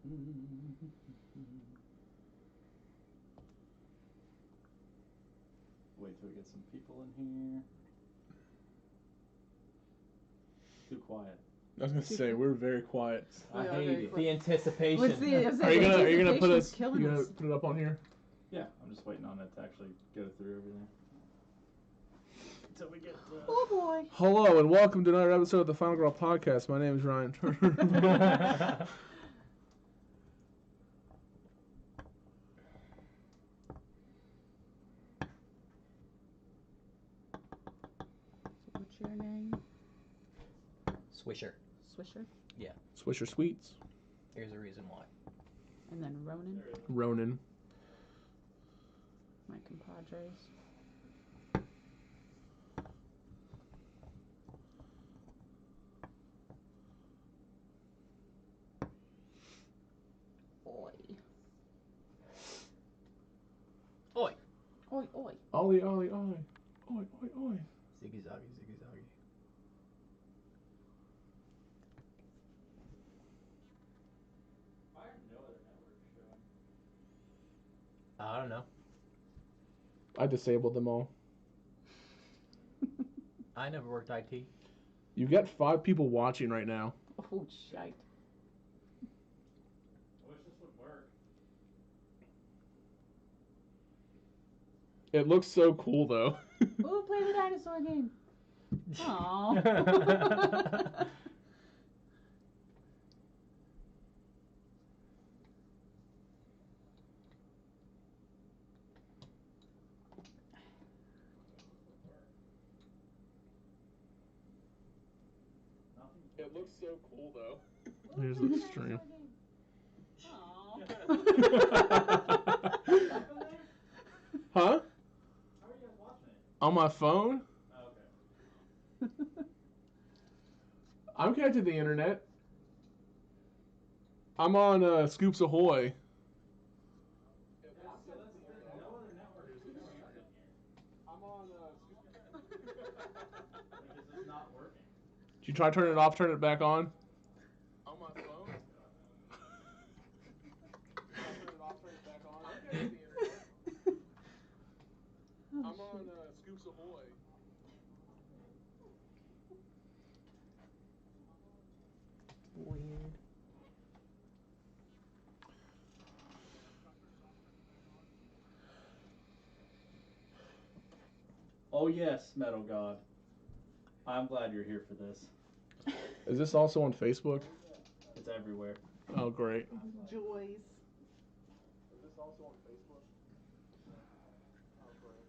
Wait till we get some people in here. Too quiet. I was gonna say we're very quiet. I hate it. The anticipation. Are you gonna put us? You gonna put it up on here? Yeah, I'm just waiting on it to actually go through everything. Until we get. Oh boy. Hello and welcome to another episode of the Final Girl Podcast. My name is Ryan Turner. What's your name? Swisher. Swisher. Yeah. Swisher Sweets. Here's the reason why. And then Ronan. Ronan. My compadres. Oi. Oi. Oi, oi. Ollie, ollie, ollie. Oi, oi, oi. Ziggy zaggy, ziggy zaggy. Why are no other networks showing? I don't know. I disabled them all. I never worked IT. You've got 5 people watching right now. Oh, shite. I wish this would work. It looks so cool though. Ooh, play the dinosaur game. Aww. It looks so cool though. Here's the stream. Huh? How are you guys watching it? On my phone? Oh, okay. I'm connected to the internet. I'm on Scoops Ahoy. No other network is showing up in here. I'm on Like, this is not working. Did you try turning it off, turn it back on? On my phone? Turn it off, turn it back on. I'm connected to the internet. I'm on Scoops Ahoy. Weird. Oh yes, Metal God. I'm glad you're here for this. Is this also on Facebook? It's everywhere. Oh, great. Joys. Is this also on Facebook? Oh, great.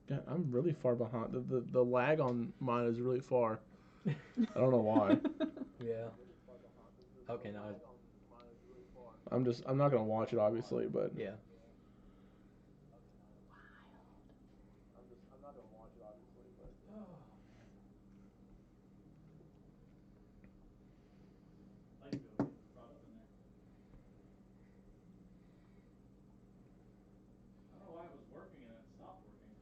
Yeah, I'm really far behind. The lag on mine is really far. I don't know why. Yeah. Okay, now. I'm not gonna watch it obviously, but Yeah. I'm not gonna watch it obviously, but. Like to get brought up in there. I don't know why it was working and it stopped working.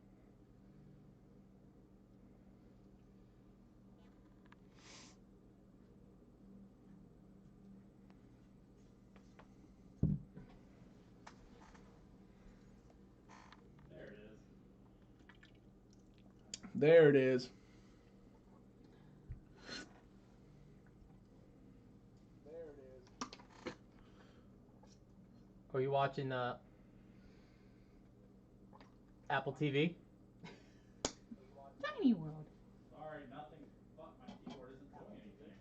There it is. There it is. There it is. Are you watching Apple TV? Tiny world. Sorry, nothing but my keyboard isn't doing anything.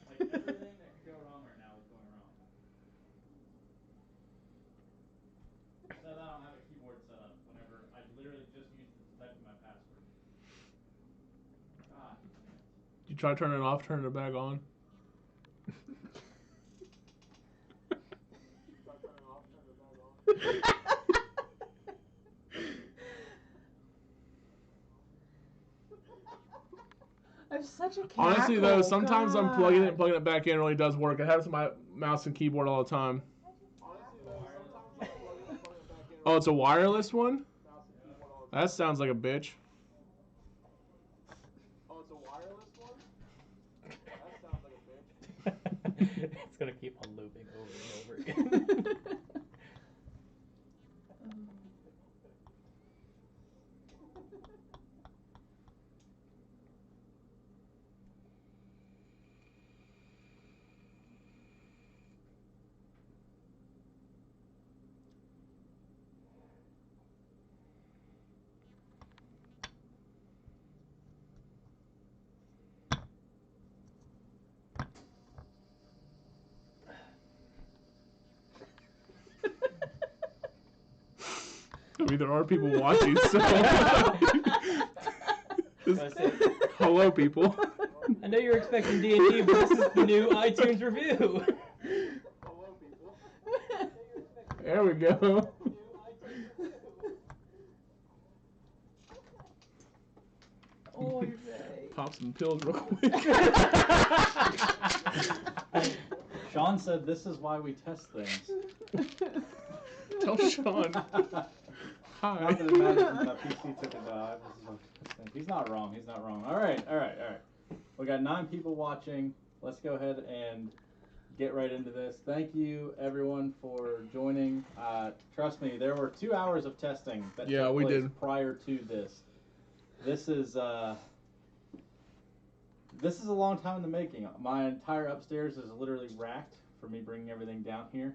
Like, everything that could go wrong right now is going wrong. Said I don't have a keyboard set up whenever I literally just used it to type in my password. God damn it. Did you try turning it off, turning it back on? I'm such a cackle. Honestly though, sometimes I'm plugging it and God. plugging it back in. It really does work. I have it to my mouse and keyboard all the time. Oh, it's a wireless one? That sounds like a bitch. Oh, it's a wireless one? That sounds like a bitch. It's gonna keep on looping over and over again. I mean, there are people watching, so. That's it. Hello, people. I know you're expecting D&D, but this is the new iTunes review. Hello, people. There we go. Oh, you're right. Pop some pills real quick. Sean said this is why we test things. Tell Sean. Hi. Not that it matters since my PC took a dive. This is what he's not wrong. He's not wrong. All right. We got 9 people watching. Let's go ahead and get right into this. Thank you, everyone, for joining. Trust me, there were 2 hours of testing that took we place did. prior to this. This is a long time in the making. My entire upstairs is literally racked for me bringing everything down here.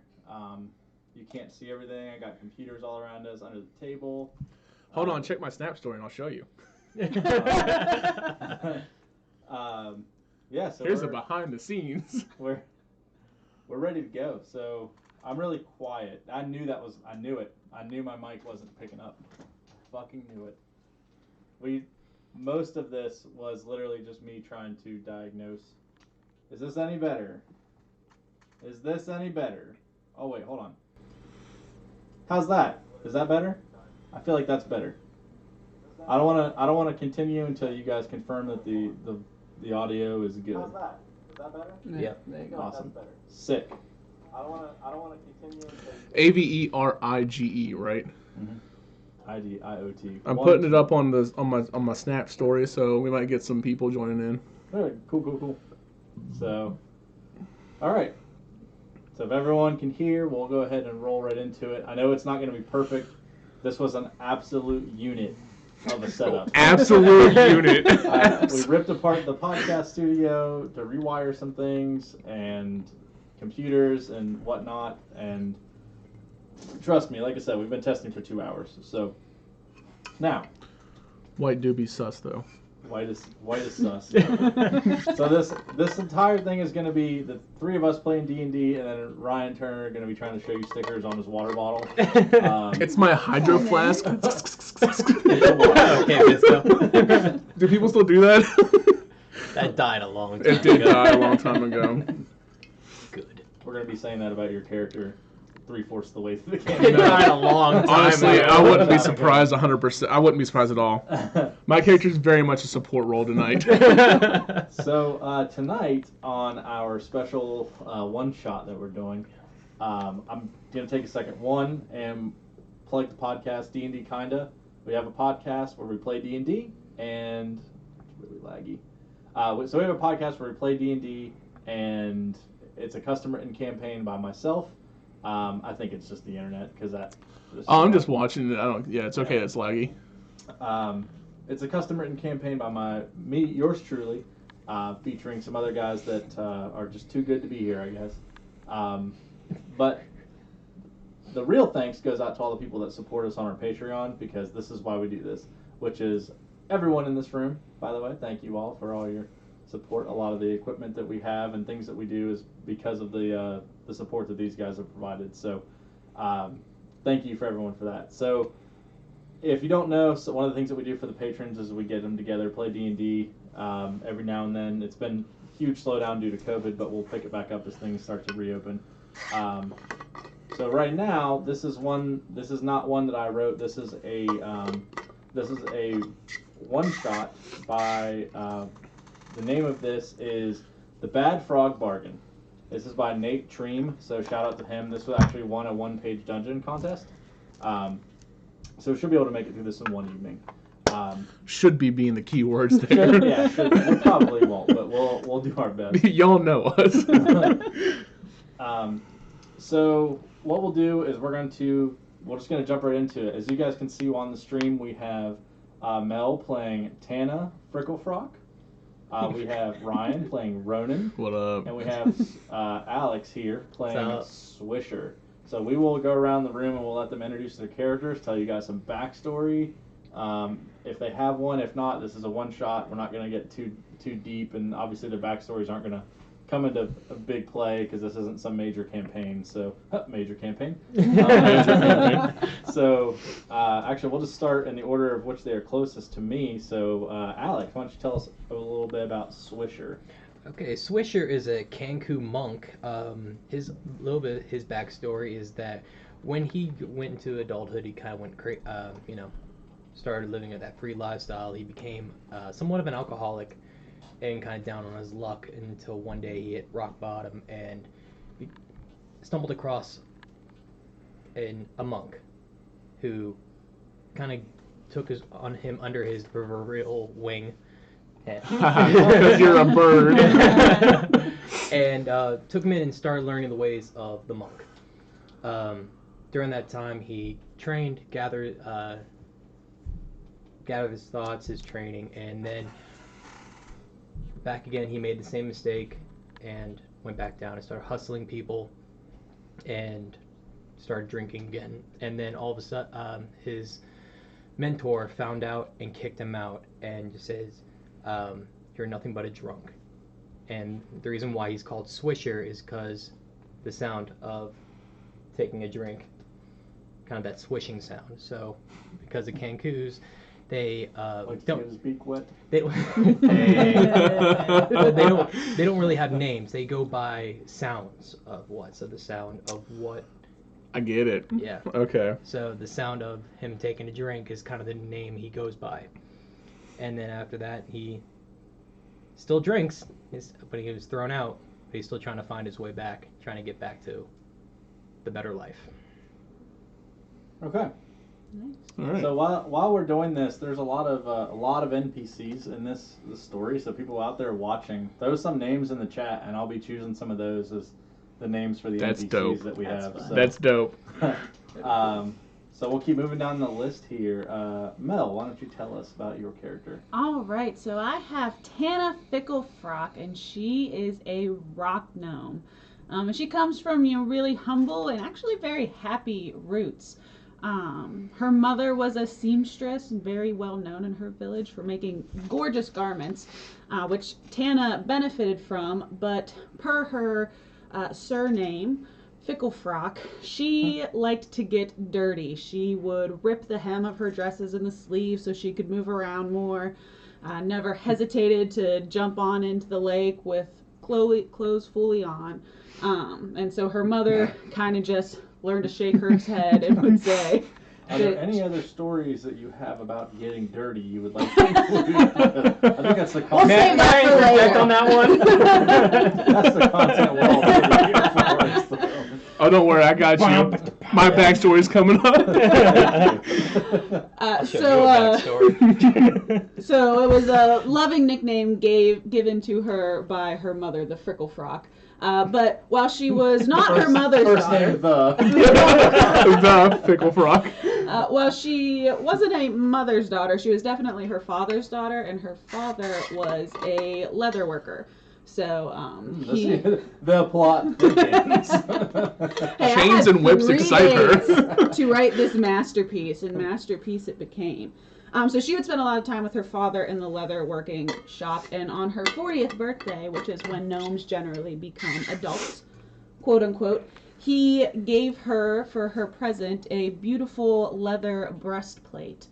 You can't see everything. I got computers all around us under the table. Hold on, check my Snap story and I'll show you. Yeah, so Here's the behind the scenes. We're ready to go. So I'm really quiet. I knew it. I knew my mic wasn't picking up. Fucking knew it. Most of this was literally just me trying to diagnose. Is this any better? Is this any better? Oh wait, hold on. How's that? Is that better? I feel like that's better. I don't want to continue until you guys confirm that the audio is good. How's that? Is that better? Yeah. There you go. Awesome. Sick. I don't want to continue until AVERIGE, right? Mm-hmm. IDIOT. I'm putting it up on my Snap story, so we might get some people joining in. All right, cool. So, all right. So if everyone can hear, we'll go ahead and roll right into it. I know it's not going to be perfect. This was an absolute unit of a setup. Absolute unit. We ripped apart the podcast studio to rewire some things and computers and whatnot. And trust me, like I said, we've been testing for 2 hours. So now, White doobie sus though. white is sus. So this entire thing is going to be the 3 of us playing D&D, and then Ryan Turner going to be trying to show you stickers on his water bottle. It's my hydro flask. Okay, Visco. Do people still do that? That died a long time It did ago. die a long time ago. Good. We're going to be saying that about your character 3/4 of the way through the It game. died a long time Honestly, ago. I wouldn't be surprised 100%. I wouldn't be surprised at all. My character's very much a support role tonight. So tonight on our special one-shot that we're doing, I'm going to take a second and plug the podcast D&D Kinda. We have a podcast where we play D&D, and it's really laggy. So we have a podcast where we play D&D, and it's a custom-written campaign by myself. I think it's just the internet because I'm just watching it. It's okay. It's laggy. It's a custom-written campaign by me, yours truly, featuring some other guys that are just too good to be here, I guess. But the real thanks goes out to all the people that support us on our Patreon, because this is why we do this, which is everyone in this room, by the way. Thank you all for all your support. A lot of the equipment that we have and things that we do is because of the support that these guys have provided. So thank you for everyone for that. So if you don't know, so one of the things that we do for the patrons is we get them together, play D&D every now and then. It's been a huge slowdown due to COVID, but we'll pick it back up as things start to reopen. So right now, this is not one that I wrote. This is a one shot by the name of this is The Bad Frog Bargain. This is by Nate Treem, so shout out to him. This was actually won a 1-page dungeon contest. so she'll be able to make it through this in one evening. Should be being the key words there. We probably won't, but we'll do our best. Y'all know us. So what we'll do is we're just going to jump right into it. As you guys can see on the stream, we have Mel playing Tana Fricklefrock. We have Ryan playing Ronan. What up? And we have Alex here playing Swisher. So we will go around the room and we'll let them introduce their characters, tell you guys some backstory. If they have one, if not, this is a one-shot. We're not going to get too deep, and obviously their backstories aren't going to come into a big play because this isn't some major campaign. So major campaign. So actually, we'll just start in the order of which they are closest to me. So Alex, why don't you tell us a little bit about Swisher? Okay, Swisher is a Kanku monk. His backstory is that when he went into adulthood, he kind of went started living that free lifestyle. He became somewhat of an alcoholic and kind of down on his luck until one day he hit rock bottom and stumbled across a monk who kind of took him under his proverbial wing. Because you're a bird. And took him in and started learning the ways of the monk. During that time, he trained, gathered his thoughts, his training, and then back again, he made the same mistake and went back down and started hustling people and started drinking again. And then all of a sudden, his mentor found out and kicked him out and just says, you're nothing but a drunk. And the reason why he's called Swisher is because the sound of taking a drink, kind of that swishing sound. So because the Kankus, they don't his beak wet. They don't really have names. They go by sounds of what. So the sound of what. I get it. Yeah. Okay. So the sound of him taking a drink is kind of the name he goes by. And then after that, he still drinks, but he was thrown out. But he's still trying to find his way back, trying to get back to the better life. Okay. Nice. All right. So while we're doing this, there's a lot of NPCs in this story. So people out there watching, throw some names in the chat, and I'll be choosing some of those as the names for the That's NPCs dope. that we That's have. fun. So, That's dope. So we'll keep moving down the list here. Mel, why don't you tell us about your character? All right, so I have Tana Ficklefrock, and she is a rock gnome. And she comes from really humble and actually very happy roots. Her mother was a seamstress and very well known in her village for making gorgeous garments, which Tana benefited from, but per her surname, Ficklefrock, she liked to get dirty. She would rip the hem of her dresses and the sleeves so she could move around more. Never hesitated to jump on into the lake with clothes fully on. And so her mother kind of just learned to shake her head and would say, Are there any other stories that you have about getting dirty you would like to include? I think that's the We'll content. save that for later. On that one. That's the content we're all really here for. So. Oh, don't worry, I got you. My backstory's coming up. So it was a loving nickname given to her by her mother, the Fricklefrock. But while she was not her mother's First daughter, name the Ficklefrock. while she wasn't a mother's daughter, she was definitely her father's daughter, and her father was a leather worker. So the plot begins. Hey, I Chains had and whips 3 excite her. days to write this masterpiece, and masterpiece it became. So she would spend a lot of time with her father in the leather working shop, and on her 40th birthday, which is when gnomes generally become adults, quote unquote, he gave her, for her present, a beautiful leather breastplate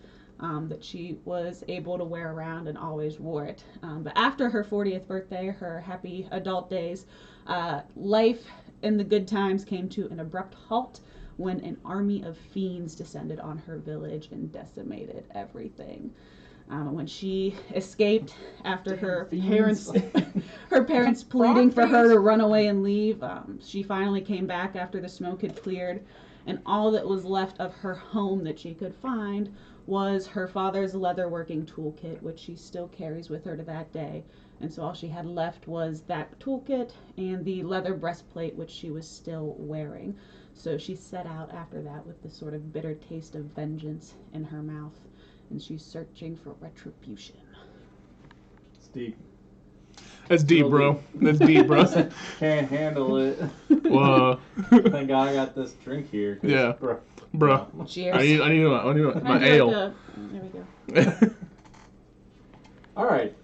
that she was able to wear around and always wore it. But after her 40th birthday, her happy adult days, life in the good times came to an abrupt halt when an army of fiends descended on her village and decimated everything. When she escaped after her parents pleading for her to run away and leave, she finally came back after the smoke had cleared, and all that was left of her home that she could find was her father's leatherworking toolkit, which she still carries with her to that day. And so all she had left was that toolkit and the leather breastplate, which she was still wearing. So she set out after that with this sort of bitter taste of vengeance in her mouth, and she's searching for retribution. It's deep. That's deep, bro. That's deep, bro. Can't handle it. Whoa. Thank God I got this drink here. Yeah. Bro. Bro. Cheers. I need my do ale. there we go. All right.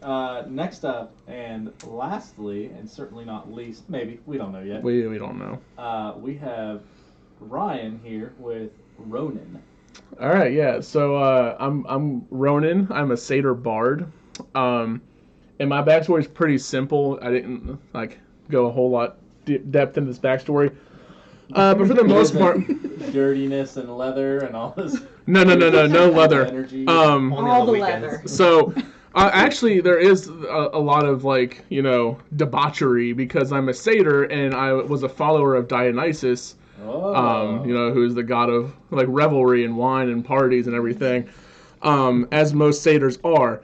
Next up, and lastly, and certainly not least, maybe we don't know yet. We don't know. We have Ryan here with Ronan. All right, yeah. So I'm Ronan. I'm a satyr bard. And my backstory is pretty simple. I didn't go a whole lot depth into this backstory. But for the most part, dirtiness and leather and all this. no leather. Energy. All the leather. So. Actually, there is a lot of debauchery because I'm a satyr and I was a follower of Dionysus, who's the god of revelry and wine and parties and everything, as most satyrs are.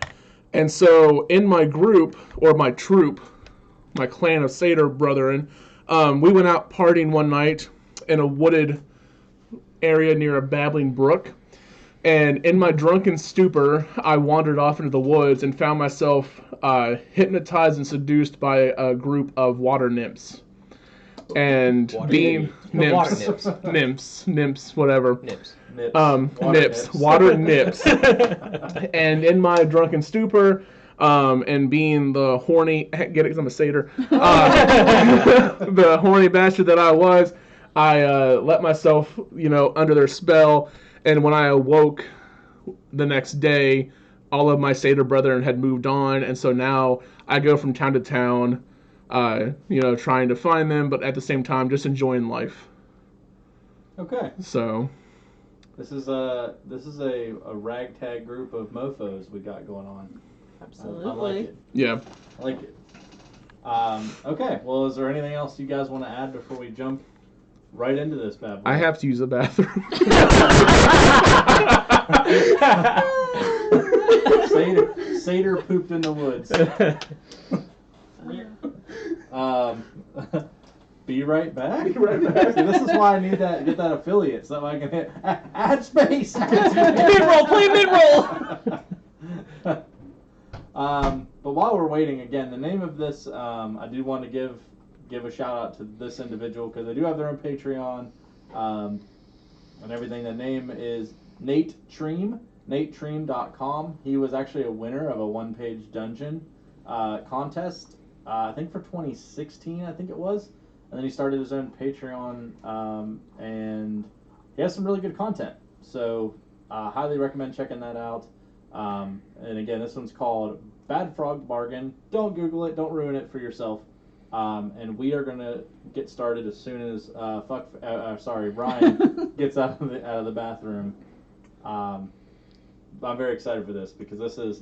And so in my group or my troop, my clan of satyr brethren, we went out partying one night in a wooded area near a babbling brook. And in my drunken stupor, I wandered off into the woods and found myself hypnotized and seduced by a group of water nymphs. And being nymphs, whatever. Water nymphs. And in my drunken stupor, and being the horny, get it because I'm a satyr, the horny bastard that I was, I let myself, under their spell. And when I awoke the next day, all of my satyr brethren had moved on, and so now I go from town to town, trying to find them, but at the same time just enjoying life. Okay. So this is a ragtag group of mofos we got going on. Absolutely. I like it. Yeah. I like it. Okay. Well, is there anything else you guys want to add before we jump right into this bad boy? I have to use the bathroom. Satyr pooped in the woods. Be right back. See, this is why I need get that affiliate so I can hit add space. Mid-roll, play mid-roll. But while we're waiting, again, the name of this, I do want to give a shout out to this individual because they do have their own Patreon and everything. The name is Nate Treem, NateTreem.com. He was actually a winner of a one-page dungeon contest, I think for 2016, I think it was. And then he started his own Patreon, and he has some really good content. So highly recommend checking that out. And again, this one's called Bad Frog Bargain. Don't Google it. Don't ruin it for yourself. And we are going to get started as soon as Ryan gets out of the bathroom. I'm very excited for this because this is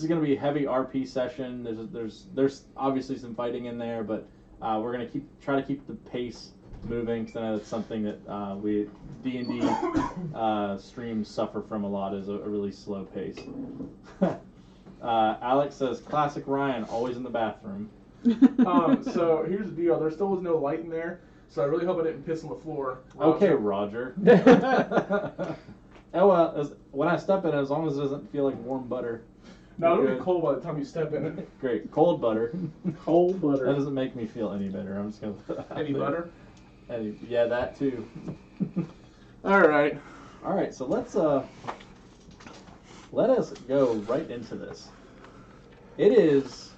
going to be a heavy RP session. There's obviously some fighting in there, but we're going to try to keep the pace moving because I know that's something that we D&D streams suffer from a lot, is a really slow pace. Alex says, classic Ryan, always in the bathroom. So here's the deal. There still was no light in there, so I really hope I didn't piss on the floor. Okay, Roger. Oh, well, when I step in it, as long as it doesn't feel like warm butter. No, it'll be cold by the time you step in it. Great. Cold butter. Cold butter. That doesn't make me feel any better. I'm just going to... Any butter? Yeah, that too. All right. All right, so let us go right into this. It is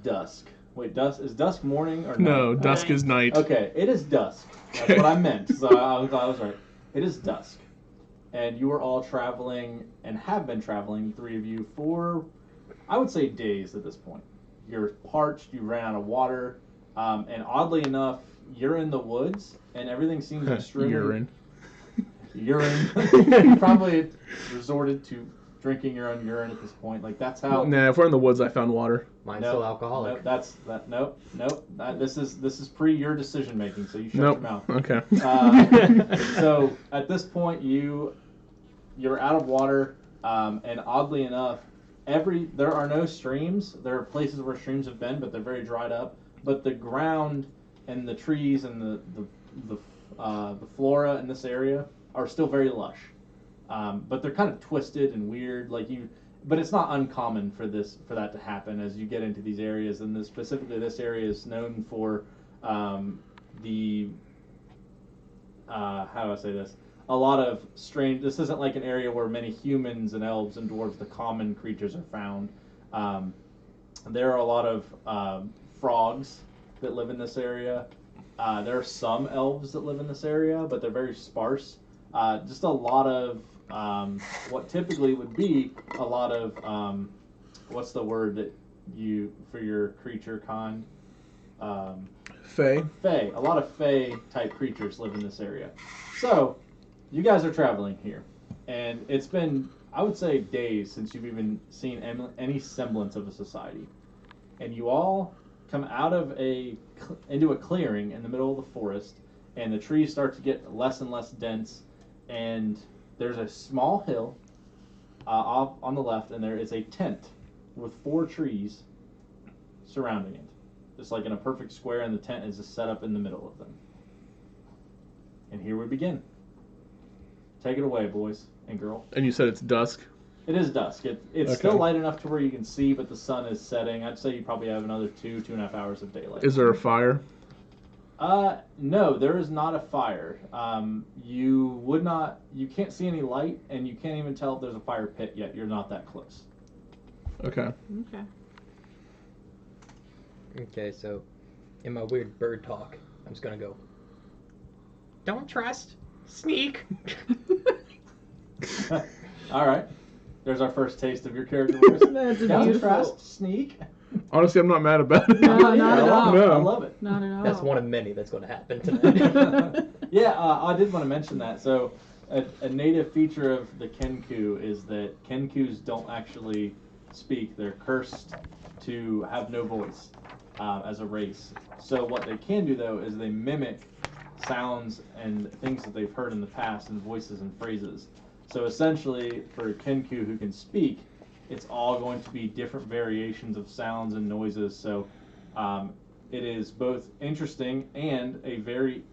dusk. Wait, is dusk morning or night? No, dusk is night. Okay, it is dusk. That's what I meant. So I was right. It is dusk. And you are all traveling and have been traveling, the three of you, for, I would say, days at this point. You're parched, you ran out of water, and oddly enough, you're in the woods, and everything seems extremely... Urine. You probably resorted to drinking your own urine at this point. Like that's how. Nah, if we're in the woods, I found water. Mine's still alcoholic. Nope. This is pre your decision making, so you shut your mouth. Okay. So at this point, you're out of water, and oddly enough, there are no streams. There are places where streams have been, but they're very dried up. But the ground and the trees and the flora in this area are still very lush. But they're kind of twisted and weird, but it's not uncommon for that to happen as you get into these areas. And specifically, this area is known for how do I say this? A lot of strange. This isn't like an area where many humans and elves and dwarves, the common creatures, are found. There are a lot of frogs that live in this area. There are some elves that live in this area, but they're very sparse. Just a lot of what typically would be a lot of what's the word that for your creature kind? Fae. Fae. A lot of Fae type creatures live in this area. So you guys are traveling here, and it's been, I would say, days since you've even seen any semblance of a society, and you all come out of into a clearing in the middle of the forest, and the trees start to get less and less dense, and there's a small hill off on the left, and there is a tent with 4 trees surrounding it, just like in a perfect square, and the tent is just set up in the middle of them. And here we begin. Take it away, boys and girl. And you said it's dusk? It is dusk. It's still light enough to where you can see, but the sun is setting. I'd say you probably have another 2.5 hours of daylight. Is there a fire? No, there is not a fire. You can't see any light, and you can't even tell if there's a fire pit yet. You're not that close. Okay. Okay, so in my weird bird talk, I'm just gonna go, don't trust, sneak. All right. There's our first taste of your character voice. That's Don't beautiful. trust, sneak. Honestly, I'm not mad about it. No, not at all. No. I love it. Not at all. That's one of many that's going to happen tonight. Yeah, I did want to mention that. So a native feature of the Kenku is that Kenkus don't actually speak. They're cursed to have no voice as a race. So what they can do, though, is they mimic sounds and things that they've heard in the past and voices and phrases. So essentially, for Kenku who can speak, it's all going to be different variations of sounds and noises. So it is both interesting and a very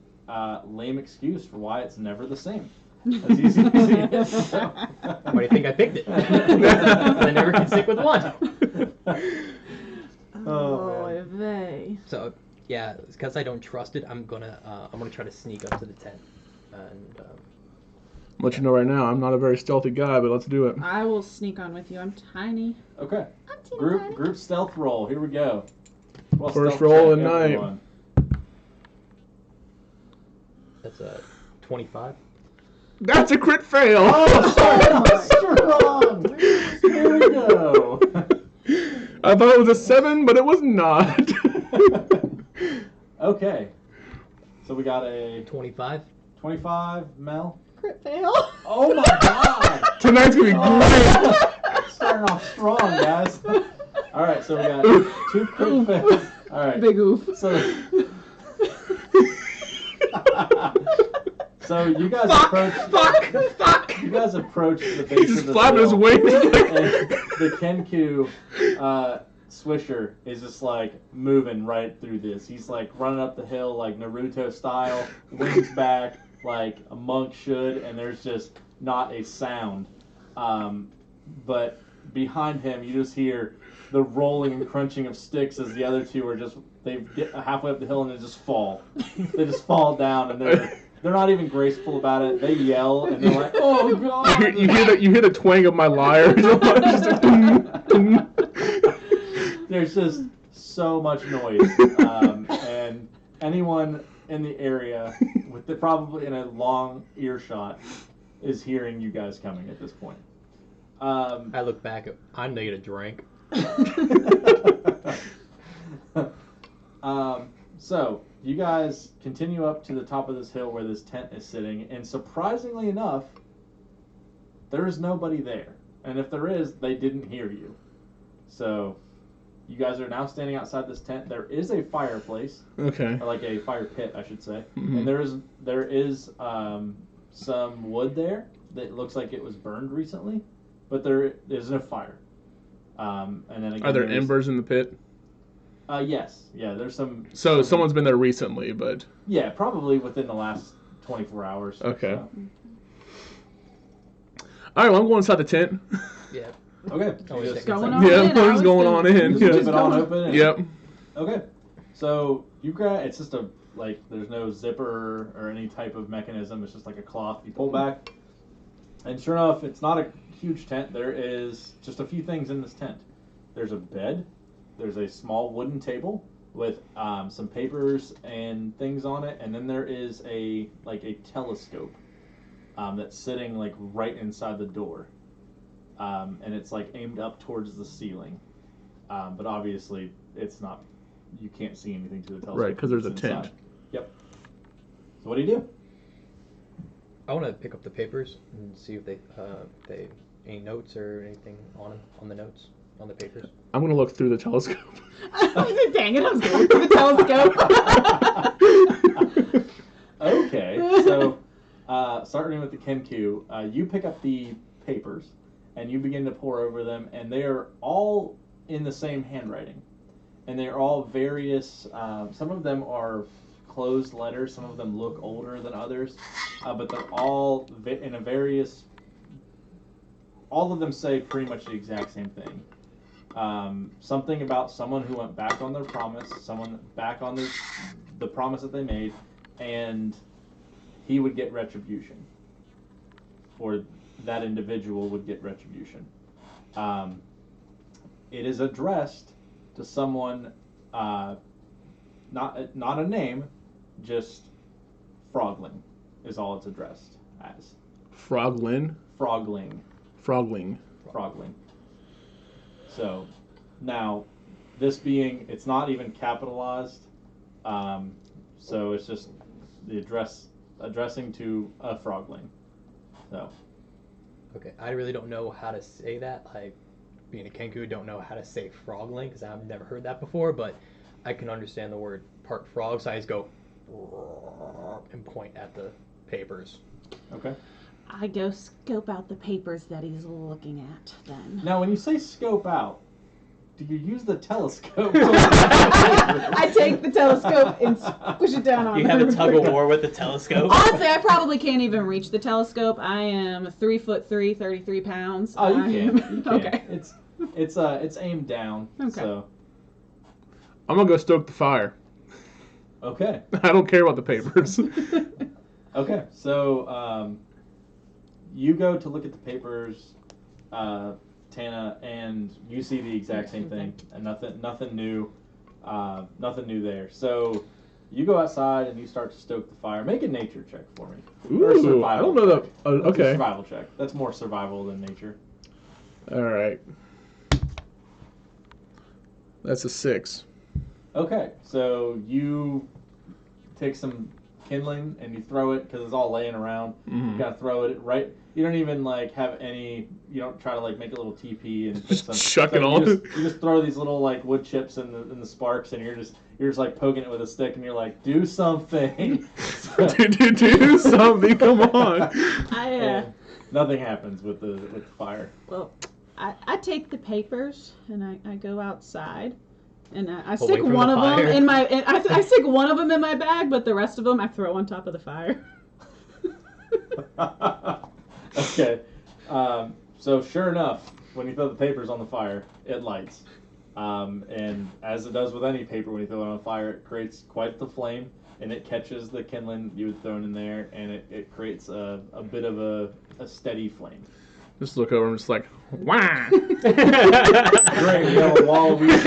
lame excuse for why it's never the same. As easy as it is. Why do you think I picked it? I never can stick with one. Oh, they. So yeah, because I don't trust it, I'm gonna try to sneak up to the tent and. Let you know right now, I'm not a very stealthy guy, but let's do it. I will sneak on with you. I'm tiny. Okay. I'm teeny tiny. Group stealth roll. Here we go. Well, First stealth roll check, of the night. everyone. That's a 25. That's a crit fail! Oh, strong! Here we go. I thought it was a 7, but it was not. Okay. So we got a 25. 25, Mel. Crit fail. Oh my god! Tonight's gonna be great! Starting off strong, guys. Alright, so we got 2 crit fails. Alright. Big oof. So you guys Fuck! You guys approach the base He's of just the flapping his hill, wings. and the Kenku Swisher is just like moving right through this. He's like running up the hill like Naruto style, wings back like a monk should, and there's just not a sound. But behind him, you just hear the rolling and crunching of sticks as the other two they get halfway up the hill and they just fall. They just fall down, and they're not even graceful about it. They yell and they're like, "Oh god!" You hear the twang of my lyre. Just like, There's just so much noise, and anyone in the area probably in a long earshot is hearing you guys coming at this point. I look back. I need a drink. So you guys continue up to the top of this hill where this tent is sitting, and surprisingly enough, there is nobody there. And if there is, they didn't hear you. So, you guys are now standing outside this tent. There is a fireplace. Okay. Or like a fire pit, I should say. Mm-hmm. And there is some wood there that looks like it was burned recently, but there isn't a fire. And then again, Are there embers in the pit? Yes. Yeah, there's some. So someone's been there recently, but. Yeah, probably within the last 24 hours. Okay. So. All right, well, I'm going inside the tent. Yeah. Okay. Always You take just- Going on Yeah, in. I I'm was going gonna- on in. Just Yeah. leave it on open. and- Yep. Okay. So you grab. It's just there's no zipper or any type of mechanism. It's just like a cloth. You pull back, and sure enough, it's not a huge tent. There is just a few things in this tent. There's a bed. There's a small wooden table with some papers and things on it, and then there is a telescope that's sitting like right inside the door, and it's like aimed up towards the ceiling, but obviously it's not. You can't see anything to the telescope. Right, 'cause there's It's a tent. inside. Yep. So what do you do? I want to pick up the papers and see if they any notes or anything on them, on the notes, on the papers. I'm going to look through the telescope. Dang it, I was going for the telescope. Okay, so starting with the Kenku, you pick up the papers and you begin to pore over them, and they are all in the same handwriting, and they are all various. Some of them are closed letters. Some of them look older than others, but they're all in a various. All of them say pretty much the exact same thing. Something about someone who went back on their promise, someone back on the promise that they made, and he would get retribution. Or that individual would get retribution. It is addressed to someone, not a name, just Frogling is all it's addressed as. Froglin? Frogling. Frogling. Frogling. So, now, this being, it's not even capitalized, so it's just the addressing to a Frogling. So. Okay, I really don't know how to say that. I, being a Kenku, don't know how to say frogling because I've never heard that before, but I can understand the word part frog, so I just go and point at the papers. Okay. I go scope out the papers that he's looking at then. Now, when you say scope out, do you use the telescope? I take the telescope and push it down on You have her. a tug of war with the telescope? Honestly, I probably can't even reach the telescope. I am 3'3", 33 pounds. Oh, you I can. am- You can. Okay. It's aimed down. Okay. So. I'm going to go stoke the fire. Okay. I don't care about the papers. Okay. So, you go to look at the papers, Tana, and you see the exact same thing, and nothing new there. So, you go outside and you start to stoke the fire. Make a nature check for me. Or a Ooh, survival I don't know that. check. It's a Okay. survival check. That's more survival than nature. All right. That's a 6. Okay, so you take some kindling and you throw it because it's all laying around. Mhm. You gotta throw it right. You don't even like have any. You don't try to like make a little teepee and put Just some. chuck it you on. You just throw these little like wood chips in the sparks, and you're just like poking it with a stick, and you're like, do something. do something. Come on. And nothing happens with the fire. Well, I take the papers and I go outside and I Away stick from one the of them fire. in my. I stick one of them in my bag, but the rest of them I throw on top of the fire. Okay. So sure enough, when you throw the papers on the fire, it lights. And as it does with any paper, when you throw it on fire, it creates quite the flame, and it catches the kindling you had thrown in there, and it creates a bit of a steady flame. Just look over and just like, wah. Great, we have a wall of weeds.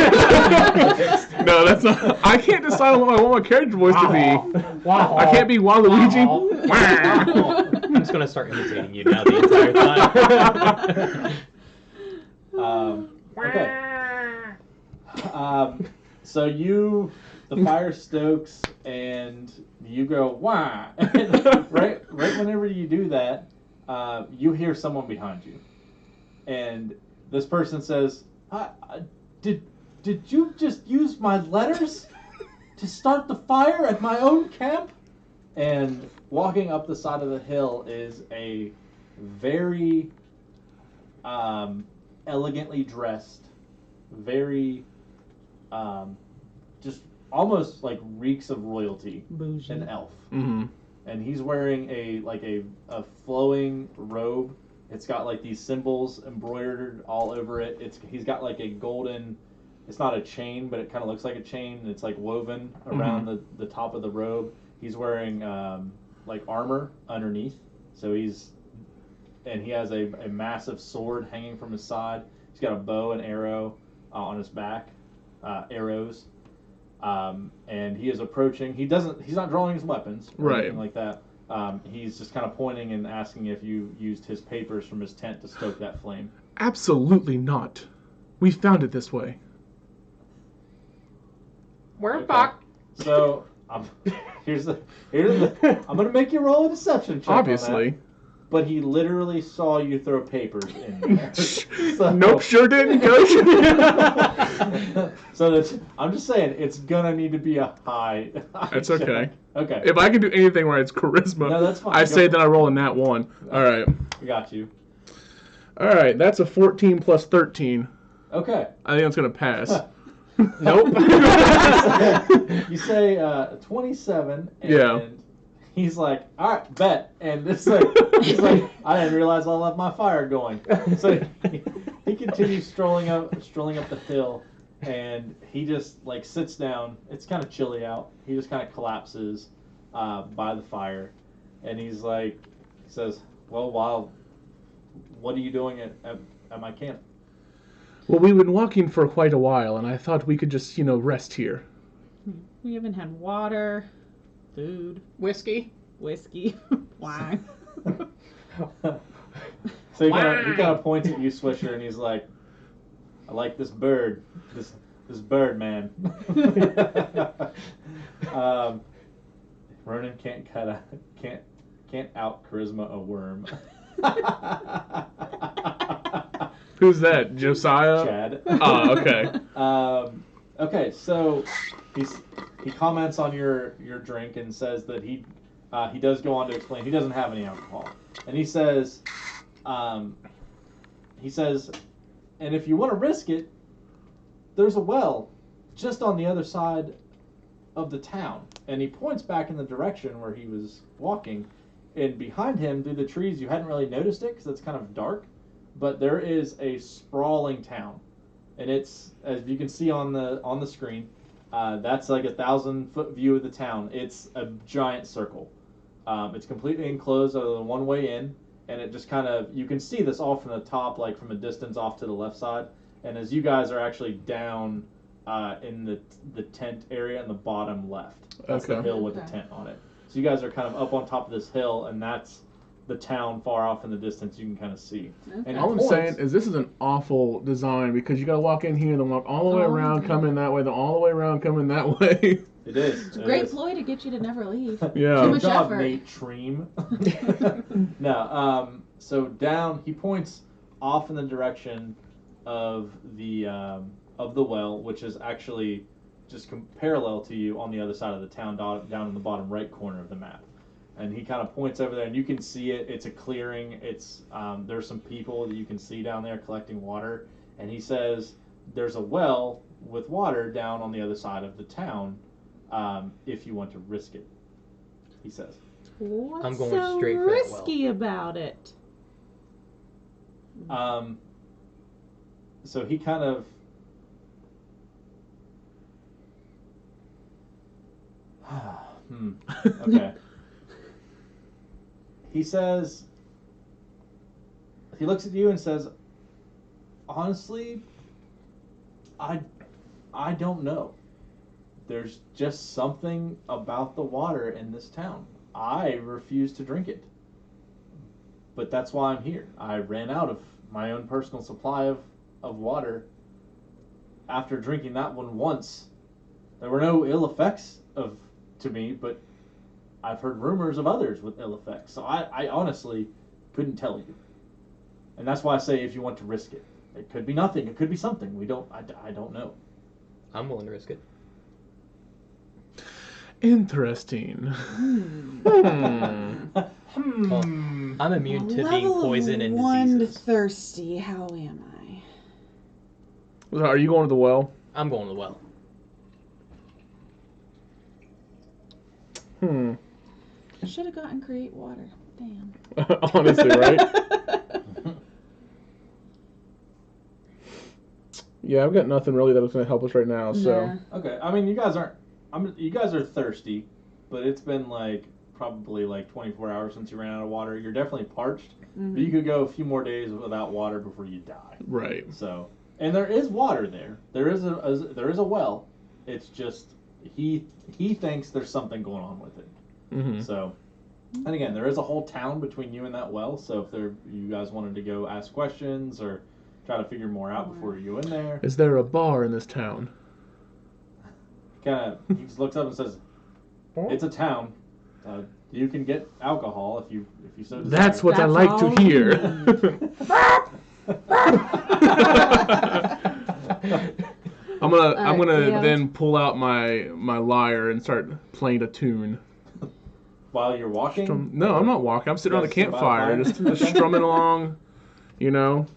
No, that's not. I can't decide what I want my character voice to be. I can't be Waluigi. Wah. I'm just gonna start imitating you now the entire time. Okay. So the fire stokes, and you go wah. right whenever you do that, you hear someone behind you. And this person says, did you just use my letters to start the fire at my own camp? And walking up the side of the hill is a very elegantly dressed, very just almost like reeks of royalty, Bougie. an elf. Mm-hmm. And he's wearing a flowing robe. It's got like these symbols embroidered all over it. He's got like a golden, it's not a chain, but it kind of looks like a chain. It's like woven around the top of the robe. He's wearing like armor underneath. So he has a massive sword hanging from his side. He's got a bow and arrow on his back, arrows. And he is approaching. He's not drawing his weapons or anything like that. He's just kind of pointing and asking if you used his papers from his tent to stoke that flame. Absolutely not. We found it this way. We're fucked. So I'm gonna make you roll a deception check. Obviously. On that, but he literally saw you throw papers in there. So, nope, sure didn't, Coach. So I'm just saying it's gonna need to be a high. That's okay. Okay. If I can do anything where it's charisma, No, that's fine. I say that I roll a nat 1. All right. I got you. All right, that's a 14 plus 13. Okay. I think that's gonna pass. Nope. You say 27, and Yeah. he's like, all right, bet. And it's like, he's like, I didn't realize I left my fire going. So he continues strolling up the hill, and he just like sits down. It's kind of chilly out. He just kind of collapses by the fire, and he says, well, what are you doing at my camp? Well, we've been walking for quite a while, and I thought we could just, rest here. We haven't had water, food, Whiskey. whiskey, wine. So he kind of points at you, Swisher, and he's like, I like this bird, this bird man. Ronan can't out charisma a worm. Who's that? Josiah? Chad. Oh, okay. Okay, so he comments on your drink and says that he does go on to explain he doesn't have any alcohol, and he says, and if you want to risk it, there's a well just on the other side of the town, and he points back in the direction where he was walking, and behind him through the trees you hadn't really noticed it because it's kind of dark, but there is a sprawling town, and it's, as you can see on the screen, that's like 1,000-foot view of the town. It's a giant circle. It's completely enclosed other than one way in, and it just kind of, you can see this all from the top, like from a distance off to the left side, and as you guys are actually down in the tent area in the bottom left. That's the hill with the tent on it. So you guys are kind of up on top of this hill, and that's the town far off in the distance you can kind of see. Okay. And All I'm saying is this is an awful design because you got to walk in here, then walk all the way around, come in that way, then all the way around, come in that way. It is. It's a great ploy to get you to never leave. Yeah. Too Good much job, effort. Nate Treem. No, so down, he points off in the direction of the well, which is actually just parallel to you on the other side of the town, down in the bottom right corner of the map. And he kind of points over there, and you can see it. It's a clearing. It's there's some people that you can see down there collecting water. And he says there's a well with water down on the other side of the town, if you want to risk it. He says. What's I'm going so straight for that well. risky about it? So he kind of. Okay. He says, he looks at you and says, honestly, I don't know. There's just something about the water in this town. I refuse to drink it. But that's why I'm here. I ran out of my own personal supply of water after drinking that one once. There were no ill effects to me, but I've heard rumors of others with ill effects, so I honestly couldn't tell you. And that's why I say if you want to risk it. It could be nothing. It could be something. I don't know. I'm willing to risk it. Interesting. Well, I'm immune to being Level poison and one diseases. thirsty. How am I? Are you going to the well? I'm going to the well. I should have gotten create water. Damn. Honestly, right? Yeah, I've got nothing really that's going to help us right now. So Yeah. Okay, I mean, you guys aren't. You guys are thirsty, but it's been like probably like 24 hours since you ran out of water. You're definitely parched, but you could go a few more days without water before you die. right. So, and there is water there. There is a well. It's just he thinks there's something going on with it. Mm-hmm. So, and again, there is a whole town between you and that well. So if you guys wanted to go ask questions or try to figure more out before you go in there, Is there a bar in this town? he just looks up and says, "It's a town. You can get alcohol if you so desire." That's what I That's like all to we hear. I'm gonna yeah, then pull out my lyre and start playing a tune. While you're walking. No, I'm not walking. I'm sitting on the You guys sit by a campfire, fire? just strumming along. You know,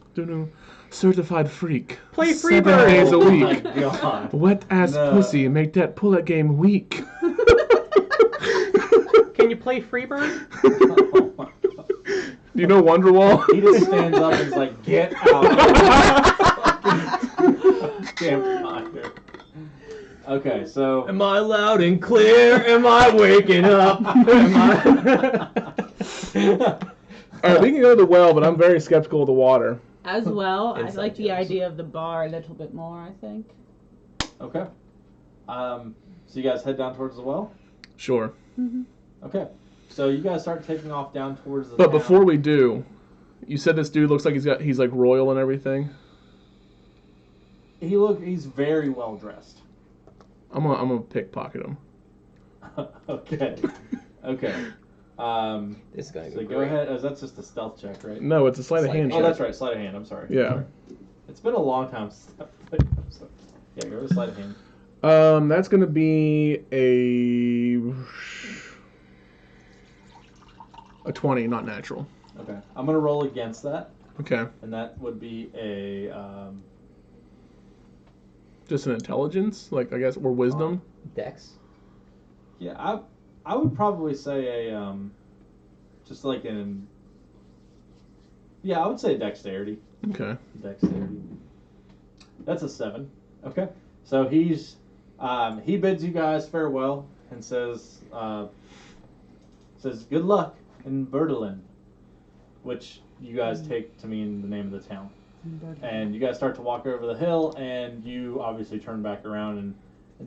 certified freak. Play 7 Freebird. days a Oh my week. God. Wet ass No. pussy make that pull-up game weak. Can you play Freebird? Oh my God. Do you know Wonderwall? He just stands up and is like, "Get out!" Campfire. Okay, so. Am I loud and clear? Am I waking up? Am I... All right, we can go to the well, but I'm very skeptical of the water. As well, I Inside like the jokes. idea of the bar a little bit more, I think. Okay. So you guys head down towards the well. Sure. Okay. So you guys start taking off down towards the. But town. before we do, you said this dude looks like he's like royal and everything. he's very well dressed. I'm gonna pickpocket him. Okay. Okay. This is gonna So go go great. ahead. Oh, that's just a stealth check, right? No, it's a sleight of hand Oh, check. that's right. Sleight of hand. I'm sorry. Yeah. Sorry. It's been a long time since I played them, so yeah, go to sleight of hand. That's gonna be a 20, not natural. Okay. I'm gonna roll against that, Okay. and that would be a Just an intelligence, like I guess, or wisdom. Dex. yeah. I would probably say a just like an yeah. I would say dexterity. Okay. Dexterity. That's a 7. Okay. So he bids you guys farewell and says good luck in Berlin, which you guys take to mean the name of the town. And you guys start to walk over the hill, and you obviously turn back around and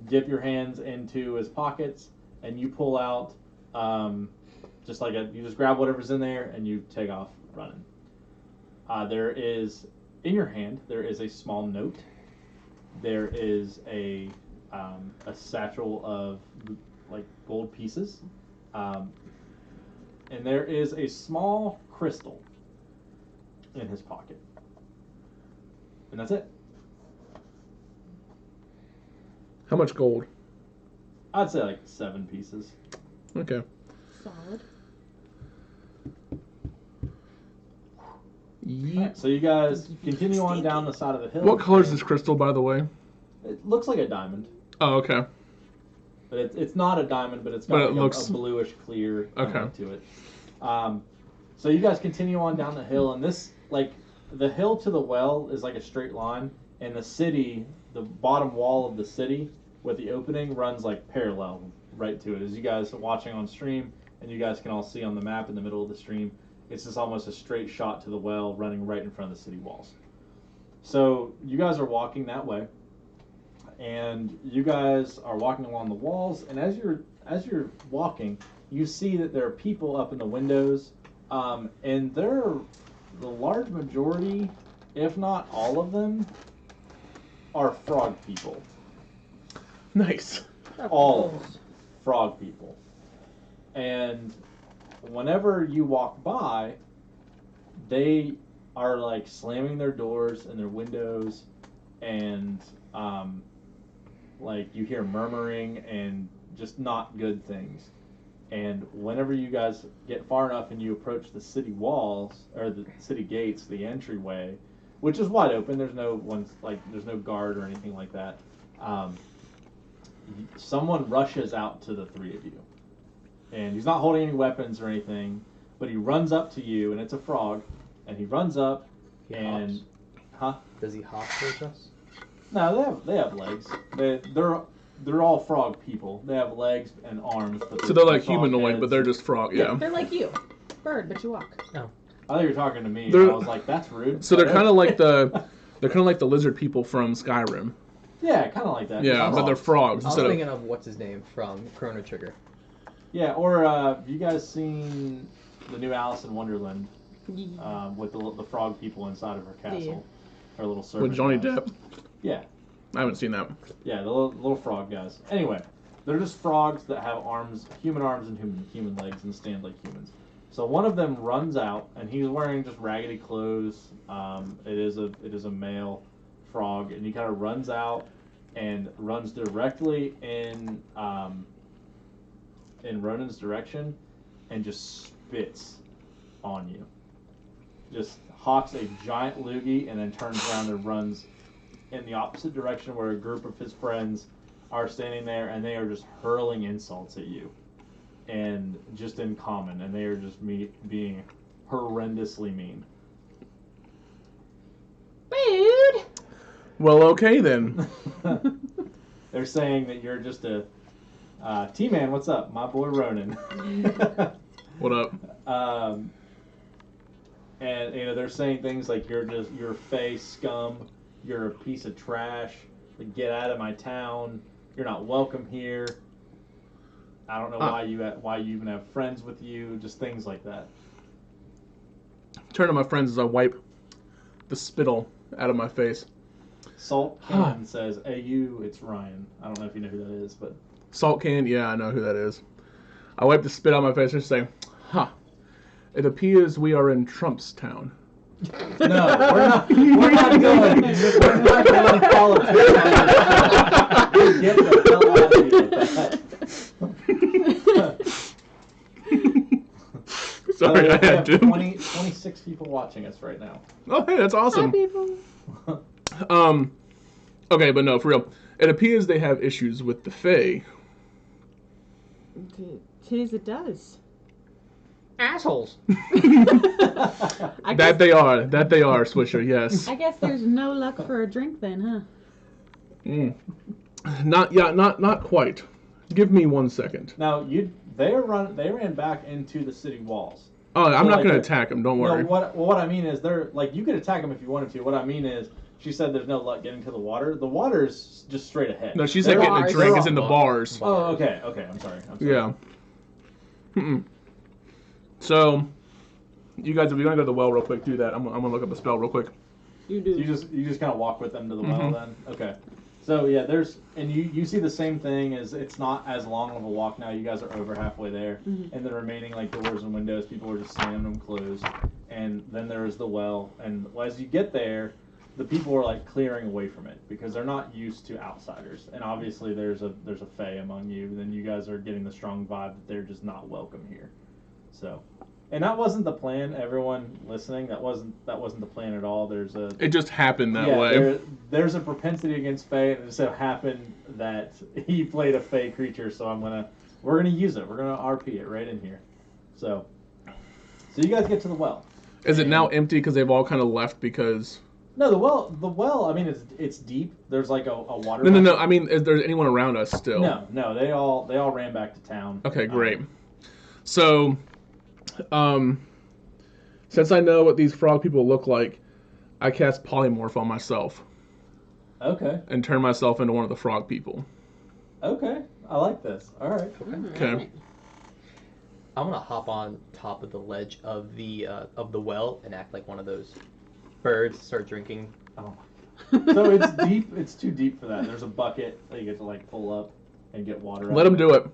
dip your hands into his pockets, and you pull out you just grab whatever's in there and you take off running. There is in your hand there is a small note. There is a satchel of like gold pieces, and there is a small crystal in his pocket, and that's it. How much gold? I'd say like 7 pieces. Okay. Solid. Yeet. So you guys continue on down the side of the hill. What color is this crystal, by the way? It looks like a diamond, Oh, okay. but it's not a diamond, but it's got But it like looks- a bluish clear Okay. look to it. So you guys continue on down the hill, and this like the hill to the well is like a straight line, and the city, the bottom wall of the city with the opening runs like parallel right to it. As you guys are watching on stream, and you guys can all see on the map in the middle of the stream, it's just almost a straight shot to the well running right in front of the city walls. So you guys are walking that way, and you guys are walking along the walls, and as you're walking, you see that there are people up in the windows, and they're the large majority, if not all of them, are frog people. Nice. All of them. Frog people. And whenever you walk by, they are like slamming their doors and their windows, and like you hear murmuring and just not good things. And whenever you guys get far enough and you approach the city walls or the city gates, the entryway, which is wide open, there's no guard or anything like that. Someone rushes out to the three of you, and he's not holding any weapons or anything, but he runs up to you, and it's a frog, and he runs up, He and hops. Does he hop towards us? No, they have legs. They're all frog people. They have legs and arms. But So they're like frog humanoid, heads. but they're just frog. Yeah. They're like you. Bird, but you walk. I thought you were talking to me. They're- And I was like, that's rude. So they're kind of like the lizard people from Skyrim. Yeah, kind of like that. Yeah, but they're frogs I was instead of. thinking of what's his name from Chrono Trigger. Yeah, or have you guys seen the new Alice in Wonderland with the frog people inside of her castle? Her little servant With Johnny guys. Depp. Yeah. I haven't seen that. Yeah, the little frog guys. Anyway, they're just frogs that have human arms and human legs and stand like humans. So one of them runs out, and he's wearing just raggedy clothes. It is a male frog, and he kind of runs out and runs directly in Ronan's direction, and just spits on you. Just hawks a giant loogie, and then turns around and runs in the opposite direction where a group of his friends are standing there, and they are just hurling insults at you, and just in common, and they are just being horrendously mean. Rude. Well, okay then. They're saying that you're just a T-Man. What's up, my boy Ronan? What up? And they're saying things like you're fey scum, you're a piece of trash, like, get out of my town, you're not welcome here. I don't know why you even have friends with you, just things like that. Turn to my friends as I wipe the spittle out of my face. Salt Cannon says, "Hey you, it's Ryan." I don't know if you know who that is, but Salt can, yeah, I know who that is. I wipe the spit out of my face and say, it appears we are in Trump's town. no, we're not going politics. Get the hell out of here with that. Sorry, we I had have to. 26 people watching us right now. Oh, hey, that's Hi, awesome. people. Okay, but no, for real. It appears they have issues with the Fae. Tis it does. Assholes. I guess, That they are, Swisher, yes. I guess there's no luck for a drink then, huh? Not quite. Give me 1 second. Now they ran back into the city walls. Oh, I'm So, not like, going to they're- attack them, don't worry. No, what I mean is they're like, you could attack them if you wanted to. What I mean is, she said there's no luck getting to the water. The water is just straight ahead. No, she's They're like getting a bars. drink. they're It's in the on bars. Oh, okay. I'm sorry. Yeah. So, you guys, if you're going to go to the well real quick, do that. I'm going to look up a spell real quick. You do. You just kind of walk with them to the well Mhm. then? Okay. So yeah, you see the same thing as it's not as long of a walk now. You guys are over halfway there. Mhm. And the remaining like doors and windows, people are just slamming them closed. And then there's the well, and as you get there, the people are like clearing away from it because they're not used to outsiders. And obviously there's a fae among you, then you guys are getting the strong vibe that they're just not welcome here. So, and that wasn't the plan. Everyone listening, that wasn't the plan at all. It just happened that way. There's a propensity against Fae, and it so happened that he played a Fae creature. So we're gonna use it. We're gonna RP it right in here. So you guys get to the well. Is it now empty because they've all kind of left because... No, the well. I mean, it's deep. There's like a water. No. I mean, is there anyone around us still? No. They all ran back to town. Okay, great. So, since I know what these frog people look like, I cast polymorph on myself Okay. and turn myself into one of the frog people. Okay. I like this. All right. Okay. I'm gonna hop on top of the ledge of the well and act like one of those birds. Start drinking. Oh. So it's deep. It's too deep for that. There's a bucket that you get to like pull up and get water. Let him do it.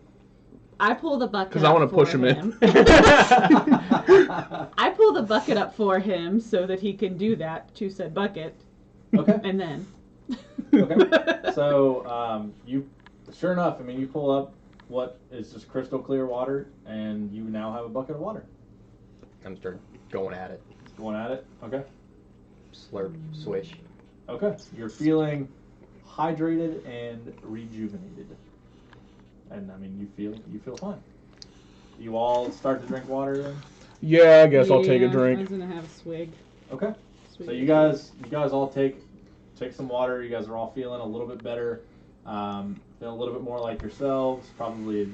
I pull the bucket. Because I want to push him in. I pull the bucket up for him so that he can do that to said bucket. Okay. And then. Okay. So sure enough, I mean, you pull up what is just crystal clear water, and you now have a bucket of water. I'm start going at it. Going at it. Okay. Slurp, swish. Okay. You're feeling hydrated and rejuvenated, and I mean, you feel fine. You all start to drink water then. Yeah, I guess I'll take a I was drink. gonna have a swig. Okay. Swig So of you guys all take some water. You guys are all feeling a little bit better, feeling a little bit more like yourselves. Probably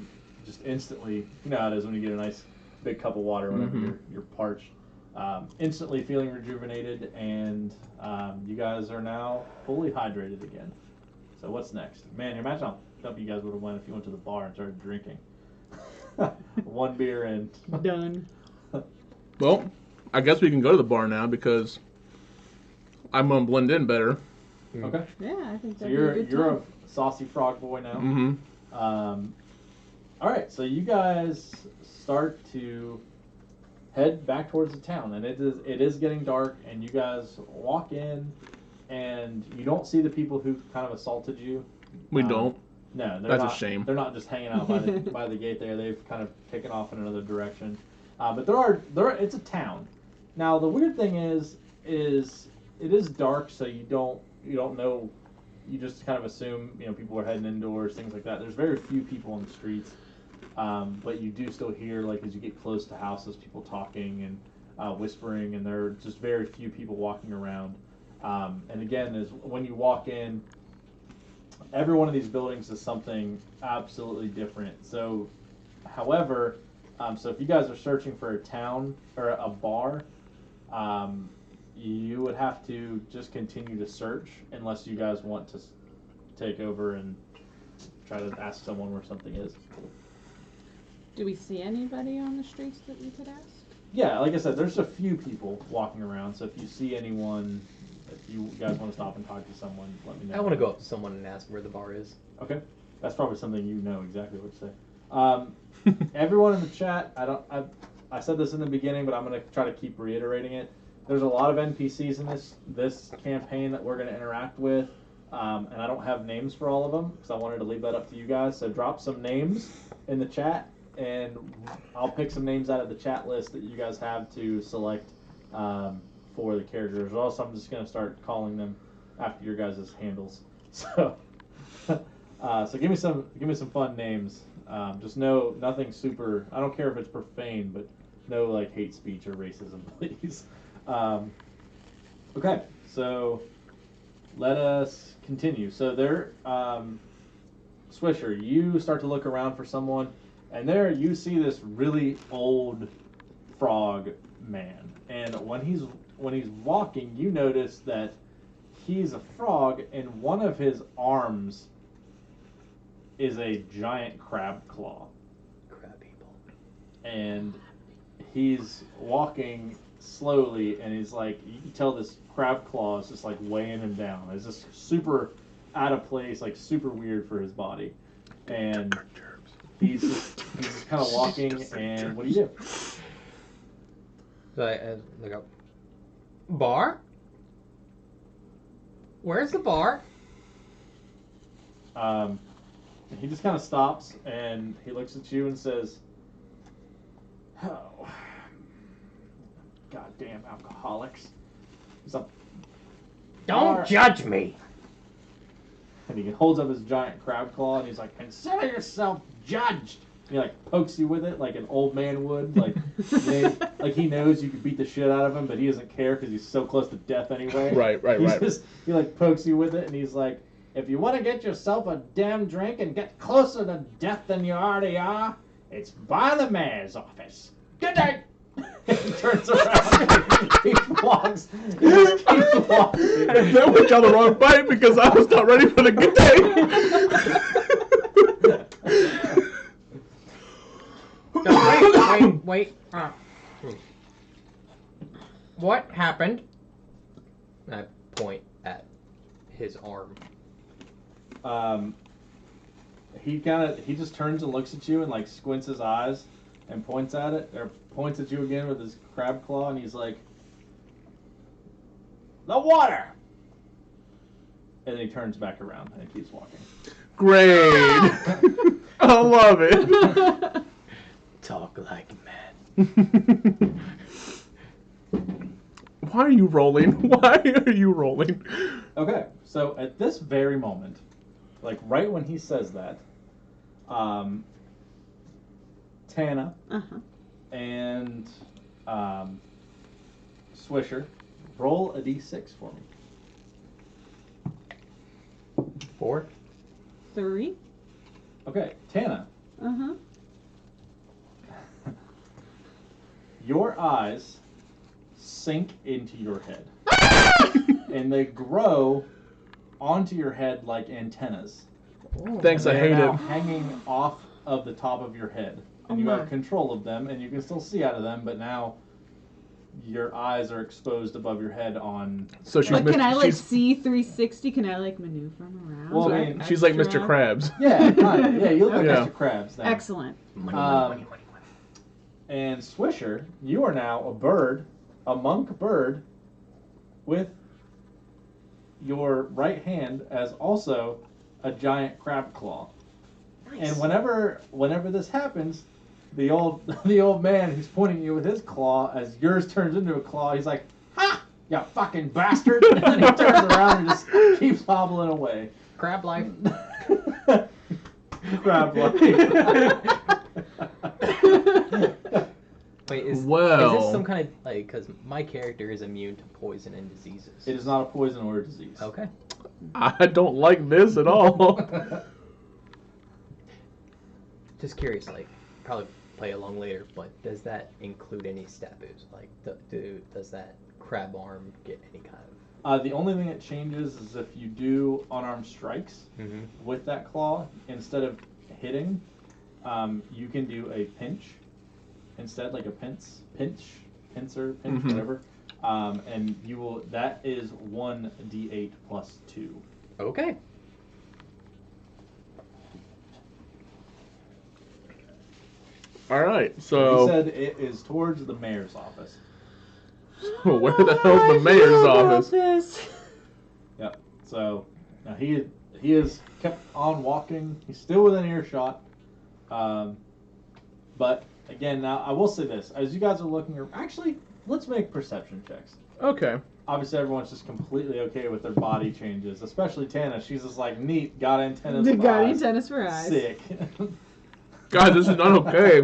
just instantly, you know how it is when you get a nice big cup of water whenever you're parched. Instantly feeling rejuvenated, and you guys are now fully hydrated again. So what's next? Man, imagine how up you guys would have went if you went to the bar and started drinking. One beer and Done. Well, I guess we can go to the bar now because I'm gonna blend in better. Okay. Yeah, I think So that'd be a good you're time. a saucy frog boy now. Mm-hmm. All right, so you guys start to head back towards the town, and it is getting dark, and you guys walk in, and you don't see the people who kind of assaulted you. We don't. No, they're That's not. a shame. They're not just hanging out by the by the gate there. They've kind of taken off in another direction. But it's a town. Now the weird thing is it is dark, so you don't know. You just kind of assume people are heading indoors, things like that. There's very few people on the streets, but you do still hear, like, as you get close to houses, people talking and whispering, and there are just very few people walking around. And again, is when you walk in, every one of these buildings is something absolutely different. So, however, so if you guys are searching for a town or a bar, you would have to just continue to search unless you guys want to take over and try to ask someone where something is. Do we see anybody on the streets that we could ask? Yeah, like I said, there's a few people walking around, so if you see anyone, if you guys want to stop and talk to someone, let me know. I want to go up to someone and ask where the bar is. Okay. That's probably something you know exactly what to say. Everyone in the chat, I said this in the beginning, but I'm going to try to keep reiterating it. There's a lot of NPCs in this campaign that we're going to interact with, and I don't have names for all of them because I wanted to leave that up to you guys. So drop some names in the chat, and I'll pick some names out of the chat list that you guys have to select for the characters. Also, I'm just going to start calling them after your guys' handles. So, so give me some fun names. Just nothing super. I don't care if it's profane, but no like hate speech or racism, please. Okay, so let us continue. So there, Swisher, you start to look around for someone, and there you see this really old frog man. And when he's walking, you notice that he's a frog, and one of his arms is a giant crab claw. Crab people. And he's walking slowly, and he's like, you can tell this crab claw is just like weighing him down. It's just super out of place, like super weird for his body. And he's just kind of walking, and what do you do? So I look up. Bar? Where's the bar? He just kind of stops, and he looks at you and says, "Oh, goddamn alcoholics!" He's up. Don't judge me. And he holds up his giant crab claw, and he's like, "Consider yourself judged." And he like pokes you with it like an old man would, like like he knows you could beat the shit out of him, but he doesn't care because he's so close to death anyway. Right. He like pokes you with it, and he's like, "If you want to get yourself a damn drink and get closer to death than you already are, it's by the mayor's office. Good day." He turns around, he walks, he just keeps walking. And then we got the wrong fight because I was not ready for the good day. No, wait. What happened? And I point at his arm. he just turns and looks at you and like squints his eyes and points at it, or points at you again with his crab claw, and he's like, "The water!" And then he turns back around and keeps walking. Great. I love it. Talk like a man. Why are you rolling? Why are you rolling? Okay, so at this very moment, like right when he says that, Tana and Swisher, roll a d6 for me. 4. 3. Okay, Tana, Uh-huh. your eyes sink into your head. And they grow onto your head like antennas. Thanks, I They're hate now it. hanging off of the top of your head. And you have control of them, and you can still see out of them, but now your eyes are exposed above your head on... So she's But can I like she's, see 360? Can I like maneuver them around? Well, So I I mean, have she's like extra- Mr. Krabs. Yeah, kind of. Yeah, you look like Okay. Mr. Krabs now. Excellent. Money. And Swisher, you are now a bird, a monk bird, with your right hand as also a giant crab claw. Nice. And whenever this happens, the old man who's pointing at you with his claw, as yours turns into a claw, he's like, "Ha! You fucking bastard!" And then he turns around and just keeps hobbling away. Crab life. Crab life. Wait, is Well. this some kind of like, because my character is immune to poison and diseases? It is not a poison or a disease. Okay. I don't like this at all. Just curious, like, probably play along later, but does that include any stat boost? Like, does that crab arm get any kind of... The only thing that changes is if you do unarmed strikes with that claw, instead of hitting, you can do a pinch instead, like a pincer, whatever. And you will. That is 1d8 plus 2. Okay. All right, He so said it is towards the mayor's office. where the hell's the mayor's office? Yep. So now he is kept on walking. He's still within earshot. But again, now I will say this: as you guys are looking, actually, let's make perception checks. Okay. Obviously, everyone's just completely okay with their body changes, especially Tana. She's just like, neat, got antennas for Got eyes. antennas for eyes. Sick. God, this is not okay.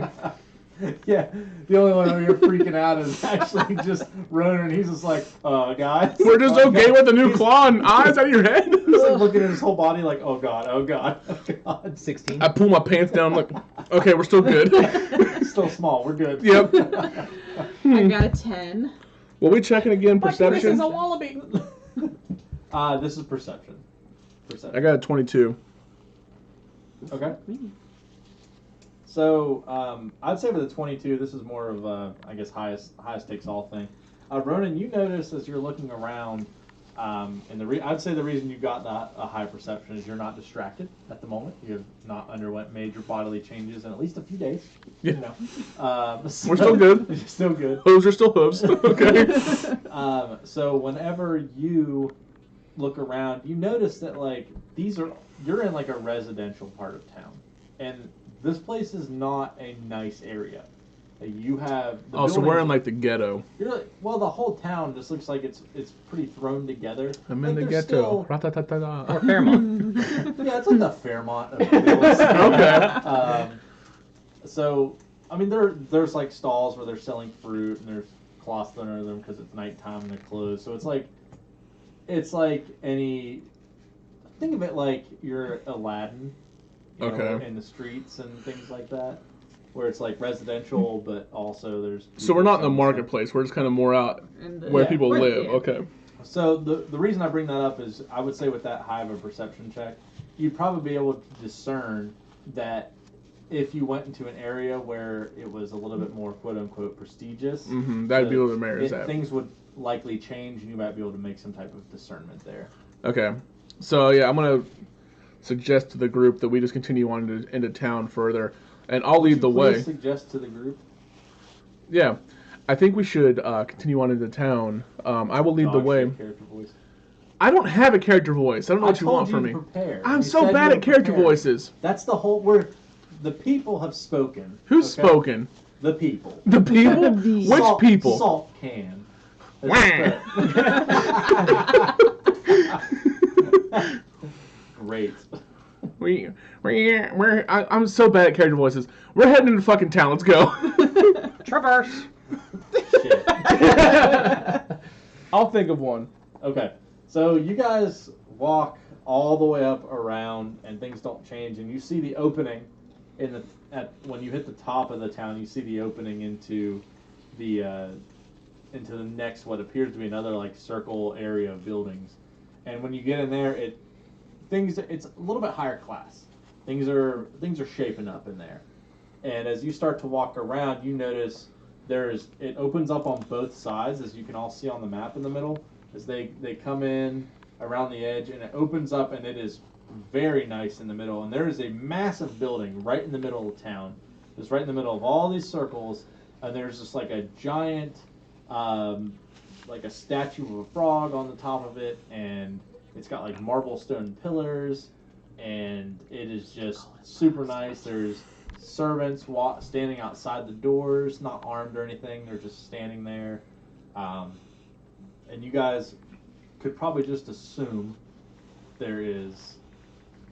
Yeah, the only one where you're freaking out is actually just Ronan, and he's just like, guys. We're just okay with the new He's- claw and eyes out of your head? He's like looking at his whole body like, oh god, oh god, oh god. 16. I pull my pants down, like, okay, we're still good. Still small, we're good. Yep. I got a 10. Will we checking again? This is Perception? a wallaby. This is perception. I got a 22. Okay. So, I'd say with the 22, this is more of a, I guess, highest stakes all thing. Ronan, you notice as you're looking around, and I'd say the reason you got a high perception is you're not distracted at the moment. You have not underwent major bodily changes in at least a few days. Yeah. You know. We're still good. You're still good. Hooves are still hooves. Okay. So whenever you look around, you notice that like you're in like a residential part of town, and this place is not a nice area. You have Oh, so we're in like the ghetto. You're like, well, the whole town just looks like it's pretty thrown together. I'm like in the there's ghetto. still- Ra-ta-ta-ta-ta. Or Fairmont. Yeah, it's like the Fairmont of Wheels. Okay. So, I mean, there's like stalls where they're selling fruit, and there's cloths under them because it's nighttime and they're closed. So it's like any. Think of it like you're Aladdin, you know, Okay. in the streets and things like that, where it's like residential, but also there's. So we're not in the selling marketplace. We're just kind of more out And the- where Yeah. people Right, live. yeah. Okay. stuff. So the reason I bring that up is I would say with that high of a perception check, you'd probably be able to discern that if you went into an area where it was a little bit more quote unquote prestigious, That'd be where the mayor's at. things would likely change, and you might be able to make some type of discernment there. Okay. So yeah, I'm gonna suggest to the group that we just continue on into town further, and I'll lead the way. Suggest to the group. Yeah, I think we should continue on into town. I will lead the way. Character voice. I don't have a character voice. I don't know what you want from me. I'm so bad at character voices. That's the whole. The people have spoken. Who's spoken? The people. The people? Which people? Salt can. Great. I'm so bad at character voices. We're heading into fucking town. Let's go. Traverse. Shit. I'll think of one. Okay. So you guys walk all the way up around, and things don't change, and you see the opening when you hit the top of the town. You see the opening into the next what appears to be another like circle area of buildings, and when you get in there, it's a little bit higher class. Things are shaping up in there, and as you start to walk around, you notice it opens up on both sides, as you can all see on the map in the middle. As they come in around the edge, and it opens up, and it is very nice in the middle. And there is a massive building right in the middle of town. It's right in the middle of all these circles, and there's just like a giant, like a statue of a frog on the top of it, and it's got like marble stone pillars, and it is just super nice. There's servants standing outside the doors, not armed or anything. They're just standing there. And you guys could probably just assume that is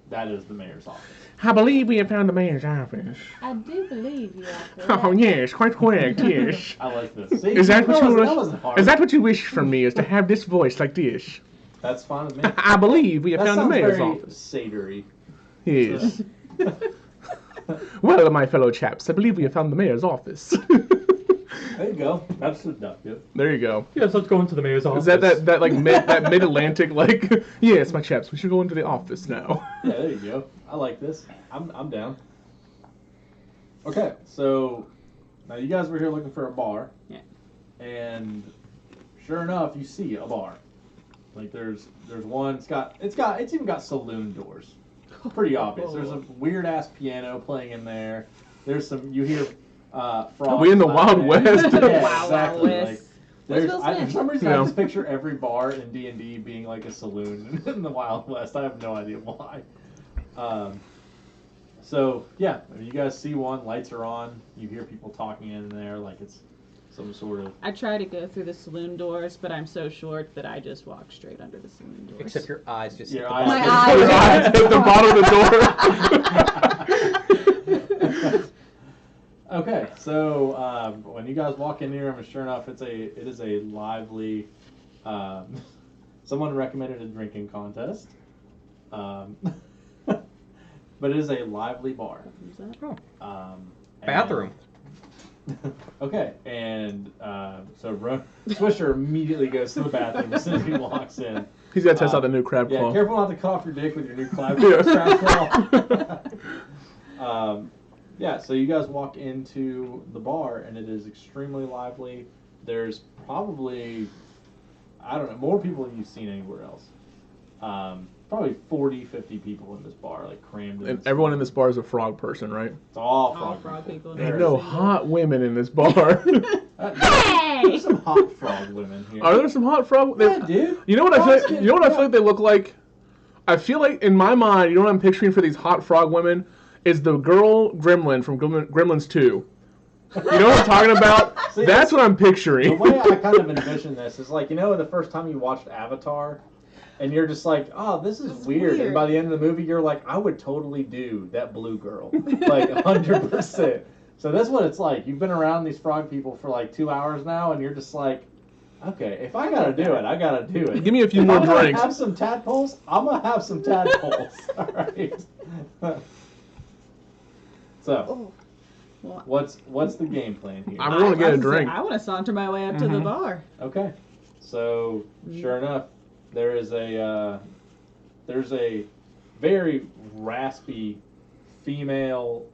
the mayor's office. I believe we have found the mayor's office. I do believe you are correct. Oh yes, quite correct. Yes. I like this. See, Is that wasn't hard. Is that what you wish from me? Is to have this voice like this? That's fine with me. I believe we have found the mayor's very office. Satory. Yes. Well, my fellow chaps, I believe we have found the mayor's office. There you go. That's seductive. There you go. Yes, let's go into the mayor's office. Is that like that mid-Atlantic like? Yes, my chaps, we should go into the office now. Yeah, there you go. I like this. I'm down. Okay, so now you guys were here looking for a bar. Yeah. And sure enough, you see a bar. Like there's one. It's even got saloon doors. Pretty obvious. There's a weird ass piano playing in there. There's some. You hear. Frogs. Are we in the Wild West? Yeah, Wild exactly. West. For some reason, Yeah. I just picture every bar in D&D being like a saloon in the Wild West. I have no idea why. So yeah, you guys see one. Lights are on. You hear people talking in there, like it's some sort of. I try to go through the saloon doors, but I'm so short that I just walk straight under the saloon doors. Except your eyes just Your hit the eyes bottom. My Your eyes hit the bottom of the door. Okay, so when you guys walk in here, sure enough, it is a lively. Someone recommended a drinking contest, but it is a lively bar. Who's that? Bathroom. Okay, and so Swisher immediately goes to the bathroom as soon as he walks in. He's got to test out the new crab Yeah, claw. careful not to cut off your dick with your new crab claw. Yeah, so you guys walk into the bar, and it is extremely lively. There's probably, I don't know, more people than you've seen anywhere else. Probably 40, 50 people in this bar, like crammed in. And everyone in this bar is a frog person, right? It's all All frog frog people. people. There's no hot women in this bar. There's some hot frog women here. Are there some hot frog? Yeah, dude. You know what I feel? You know what I feel like they look like? I feel like in my mind, you know what I'm picturing for these hot frog women is the girl Gremlin from Gremlins 2. You know what I'm talking about? See, That's what I'm The picturing. way I kind of envision this is like, you know, the first time you watched Avatar, and you're just like, oh, this is weird. And by the end of the movie, you're like, I would totally do that blue girl. Like, 100%. So that's what it's like. You've been around these frog people for like 2 hours now, and you're just like, okay, if I gotta do it, I gotta do it. Give me a few If more I'm gonna drinks. have some tadpoles, I'm gonna have some tadpoles. All right. So, Well, what's the game plan here? I'm going to get a I was gonna say, drink. I want to saunter my way up to the Mhm. bar. Okay, so sure enough, there's a very raspy female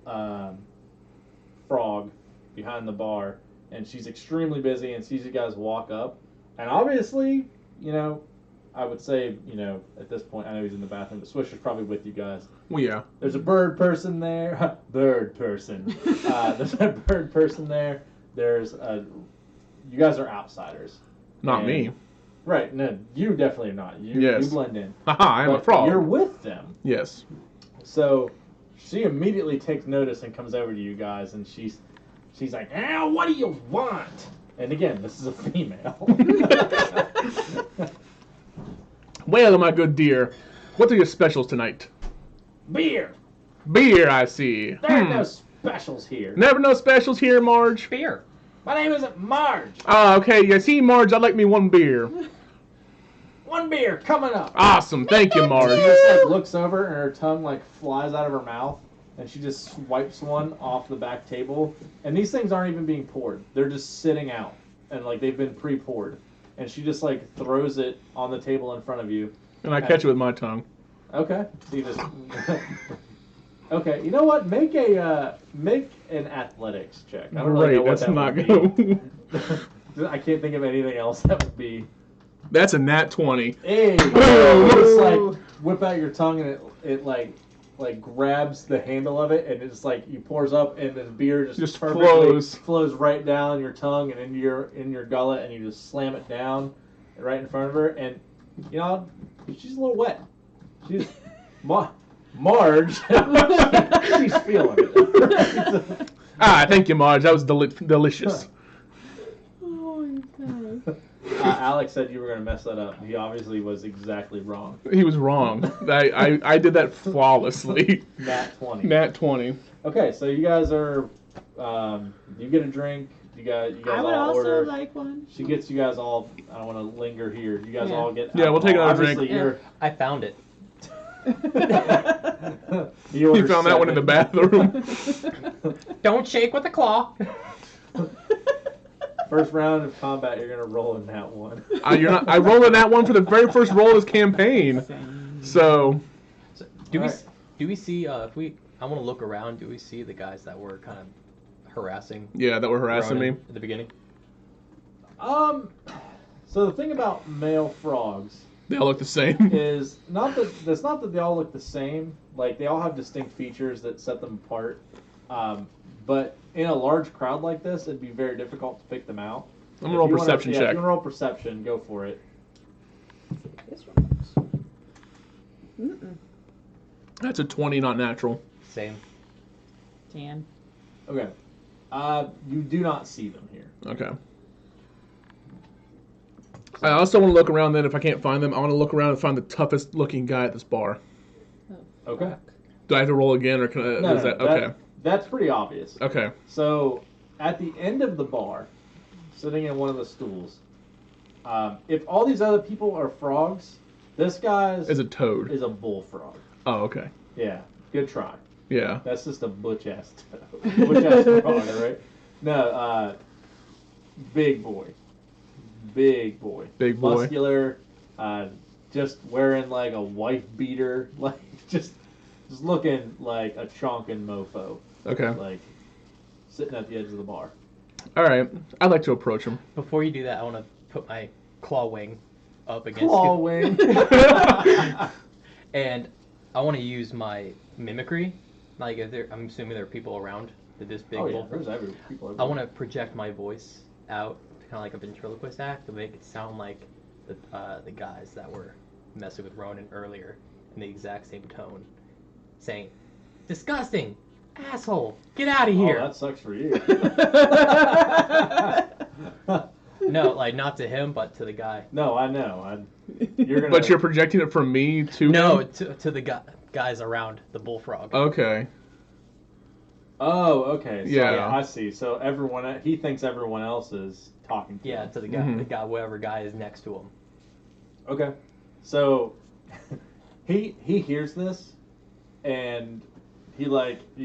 frog behind the bar, and she's extremely busy and sees you guys walk up, and obviously, you know, I would say, at this point, I know he's in the bathroom, but Swisher's probably with you guys. Well, yeah. There's a bird person there. Bird person. There's a bird person there. You guys are outsiders. Not me. Right. No, you definitely are not. You blend in. Haha, I'm a frog. You're with them. Yes. So she immediately takes notice and comes over to you guys, and she's like, what do you want? And again, this is a female. Well, my good dear, what are your specials tonight? Beer. Beer, I see. There are no specials here. Never no specials here, Marge. Beer. My name isn't Marge. Ah, okay. Yeah, see, Marge, I'd like me one beer. One beer coming up. Awesome. Thank you, Marge. She just looks over and her tongue flies out of her mouth, and she just swipes one off the back table. And these things aren't even being poured; they're just sitting out, and they've been pre-poured. And she just throws it on the table in front of you. And I catch it with my tongue. Okay. So you just. Okay. You know what? Make an athletics check. I don't really know what that's that not would be. good. I can't think of anything else that would be. That's a nat 20. Hey, you just whip out your tongue and it grabs the handle of it and it's you pours up and the beer just flows right down your tongue and into your gullet and you just slam it down right in front of her and she's a little wet. She's Marge. She's feeling it. Thank you, Marge. That was delicious. Oh my god. Alex said you were going to mess that up. He obviously was exactly wrong. He was wrong. I did that flawlessly. Nat 20. Nat 20. Okay, so you guys are, you get a drink. You guys I would all also order. like one. She gets you guys all. I don't want to linger here. You guys all get. Yeah, we'll take another Obviously, drink. I found it. You He found that one in the bathroom. Don't shake with a claw. First round of combat, you're gonna roll in that one. You're not. I rolled in that one for the very first roll of this campaign. So Do Alright. we see I want to look around. Do we see the guys that were kind of harassing? yeah, that were harassing me. Ronan at the beginning. So the thing about male frogs They all look the same. is not that they all look the same. They all have distinct features that set them apart. But in a large crowd like this, it'd be very difficult to pick them out. I'm gonna roll a perception If check. you want to roll perception, go for it. This one works. That's a 20, not natural. Same. 10. Okay. You do not see them here. Okay. I also want to look around. Then, if I can't find them, I want to look around and find the toughest looking guy at this bar. Oh, Okay. fuck. Do I have to roll again, or can I? No, is no, that okay? That's pretty obvious. Okay. So, at the end of the bar, sitting in one of the stools, if all these other people are frogs, this guy's Is a toad. is a bullfrog. Oh, okay. Yeah, good try. Yeah. That's just a butch-ass frog, right? No, big boy. Big boy. Big boy. Muscular, just wearing a wife beater, just looking like a chonkin' mofo. Okay. Sitting at the edge of the bar. All right. I'd like to approach him. Before you do that, I want to put my claw wing up against Claw you. wing. And I want to use my mimicry. I'm assuming there are people around this big Oh yeah, bull. there's people everywhere. I want to project my voice out, kind of like a ventriloquist act, to make it sound like the guys that were messing with Ronan earlier in the exact same tone, saying, "Disgusting, asshole, get out of here." Oh, that sucks for you. No, not to him, but to the guy. No, I know. You're gonna. But you're projecting it from me to No, him? to the guys around the bullfrog. Okay. Oh, okay. So, Yeah. I see. So he thinks everyone else is talking to Yeah, him. to the guy, whoever guy is next to him. Okay. So he hears this, and you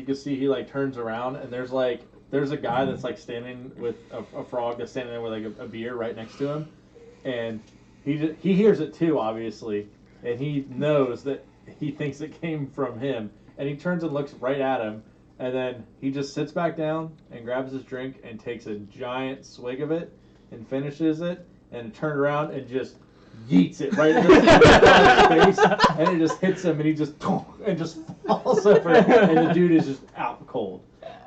can see he turns around, and there's a guy that's standing with a frog that's standing there with a beer right next to him, and he hears it too, obviously, and he knows that he thinks it came from him, and he turns and looks right at him, and then he just sits back down and grabs his drink and takes a giant swig of it and finishes it, and turned around and just yeets it right in his face, and it just hits him, and he just falls over, and the dude is just out cold.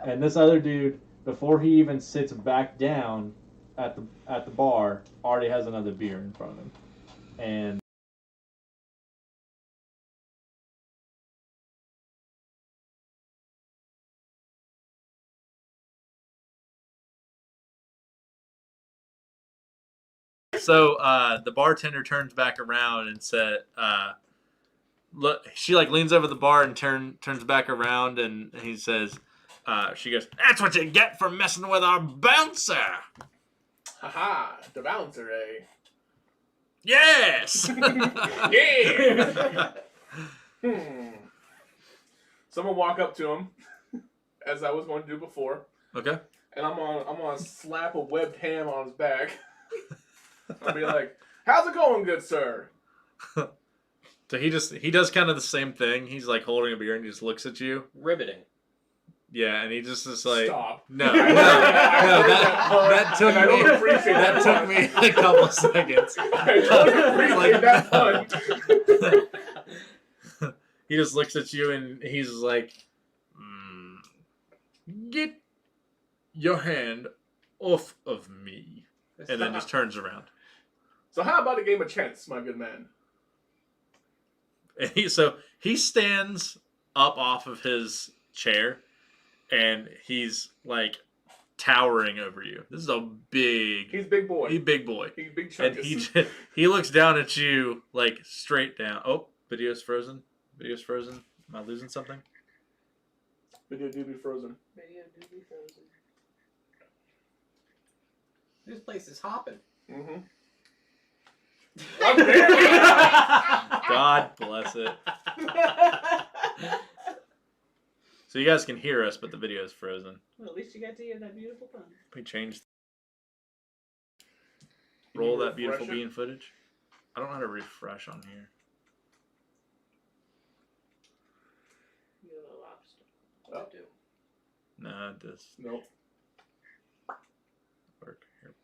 And this other dude, before he even sits back down at the bar, already has another beer in front of him, and. So the bartender turns back around and said, "Look." She like leans over the bar and turns back around, and he says, "She goes, that's what you get for messing with our bouncer." Haha, the bouncer, eh? Yes. Yeah. So I'm gonna walk up to him, as I was going to do before, Okay. and I'm gonna slap a webbed ham on his back. I'll be like, "How's it going, good sir?" So he does kind of the same thing. He's like holding a beer and he just looks at you. Riveting. Yeah, and he just is like, Stop. No, that took I don't me. appreciate That took me a couple seconds. I don't appreciate that pun. He just looks at you and he's like, "Get your hand off of me," and then just turns around. So how about a game of chance, my good man? And he stands up off of his chair, and he's like towering over you. This is a big. He's big boy. He's big boy. He's big And chunkus. he looks down at you like straight down. Oh, video's frozen. Video's frozen. Am I losing something? Video do be frozen. This place is hopping. Mm-hmm. God bless it. So you guys can hear us, but the video is frozen. Well, at least you got to hear that beautiful pun. We changed. You Roll need that beautiful refresher? bean footage. I don't know how to refresh on here. You're a lobster. Oh. Nah, it does Nope. work here.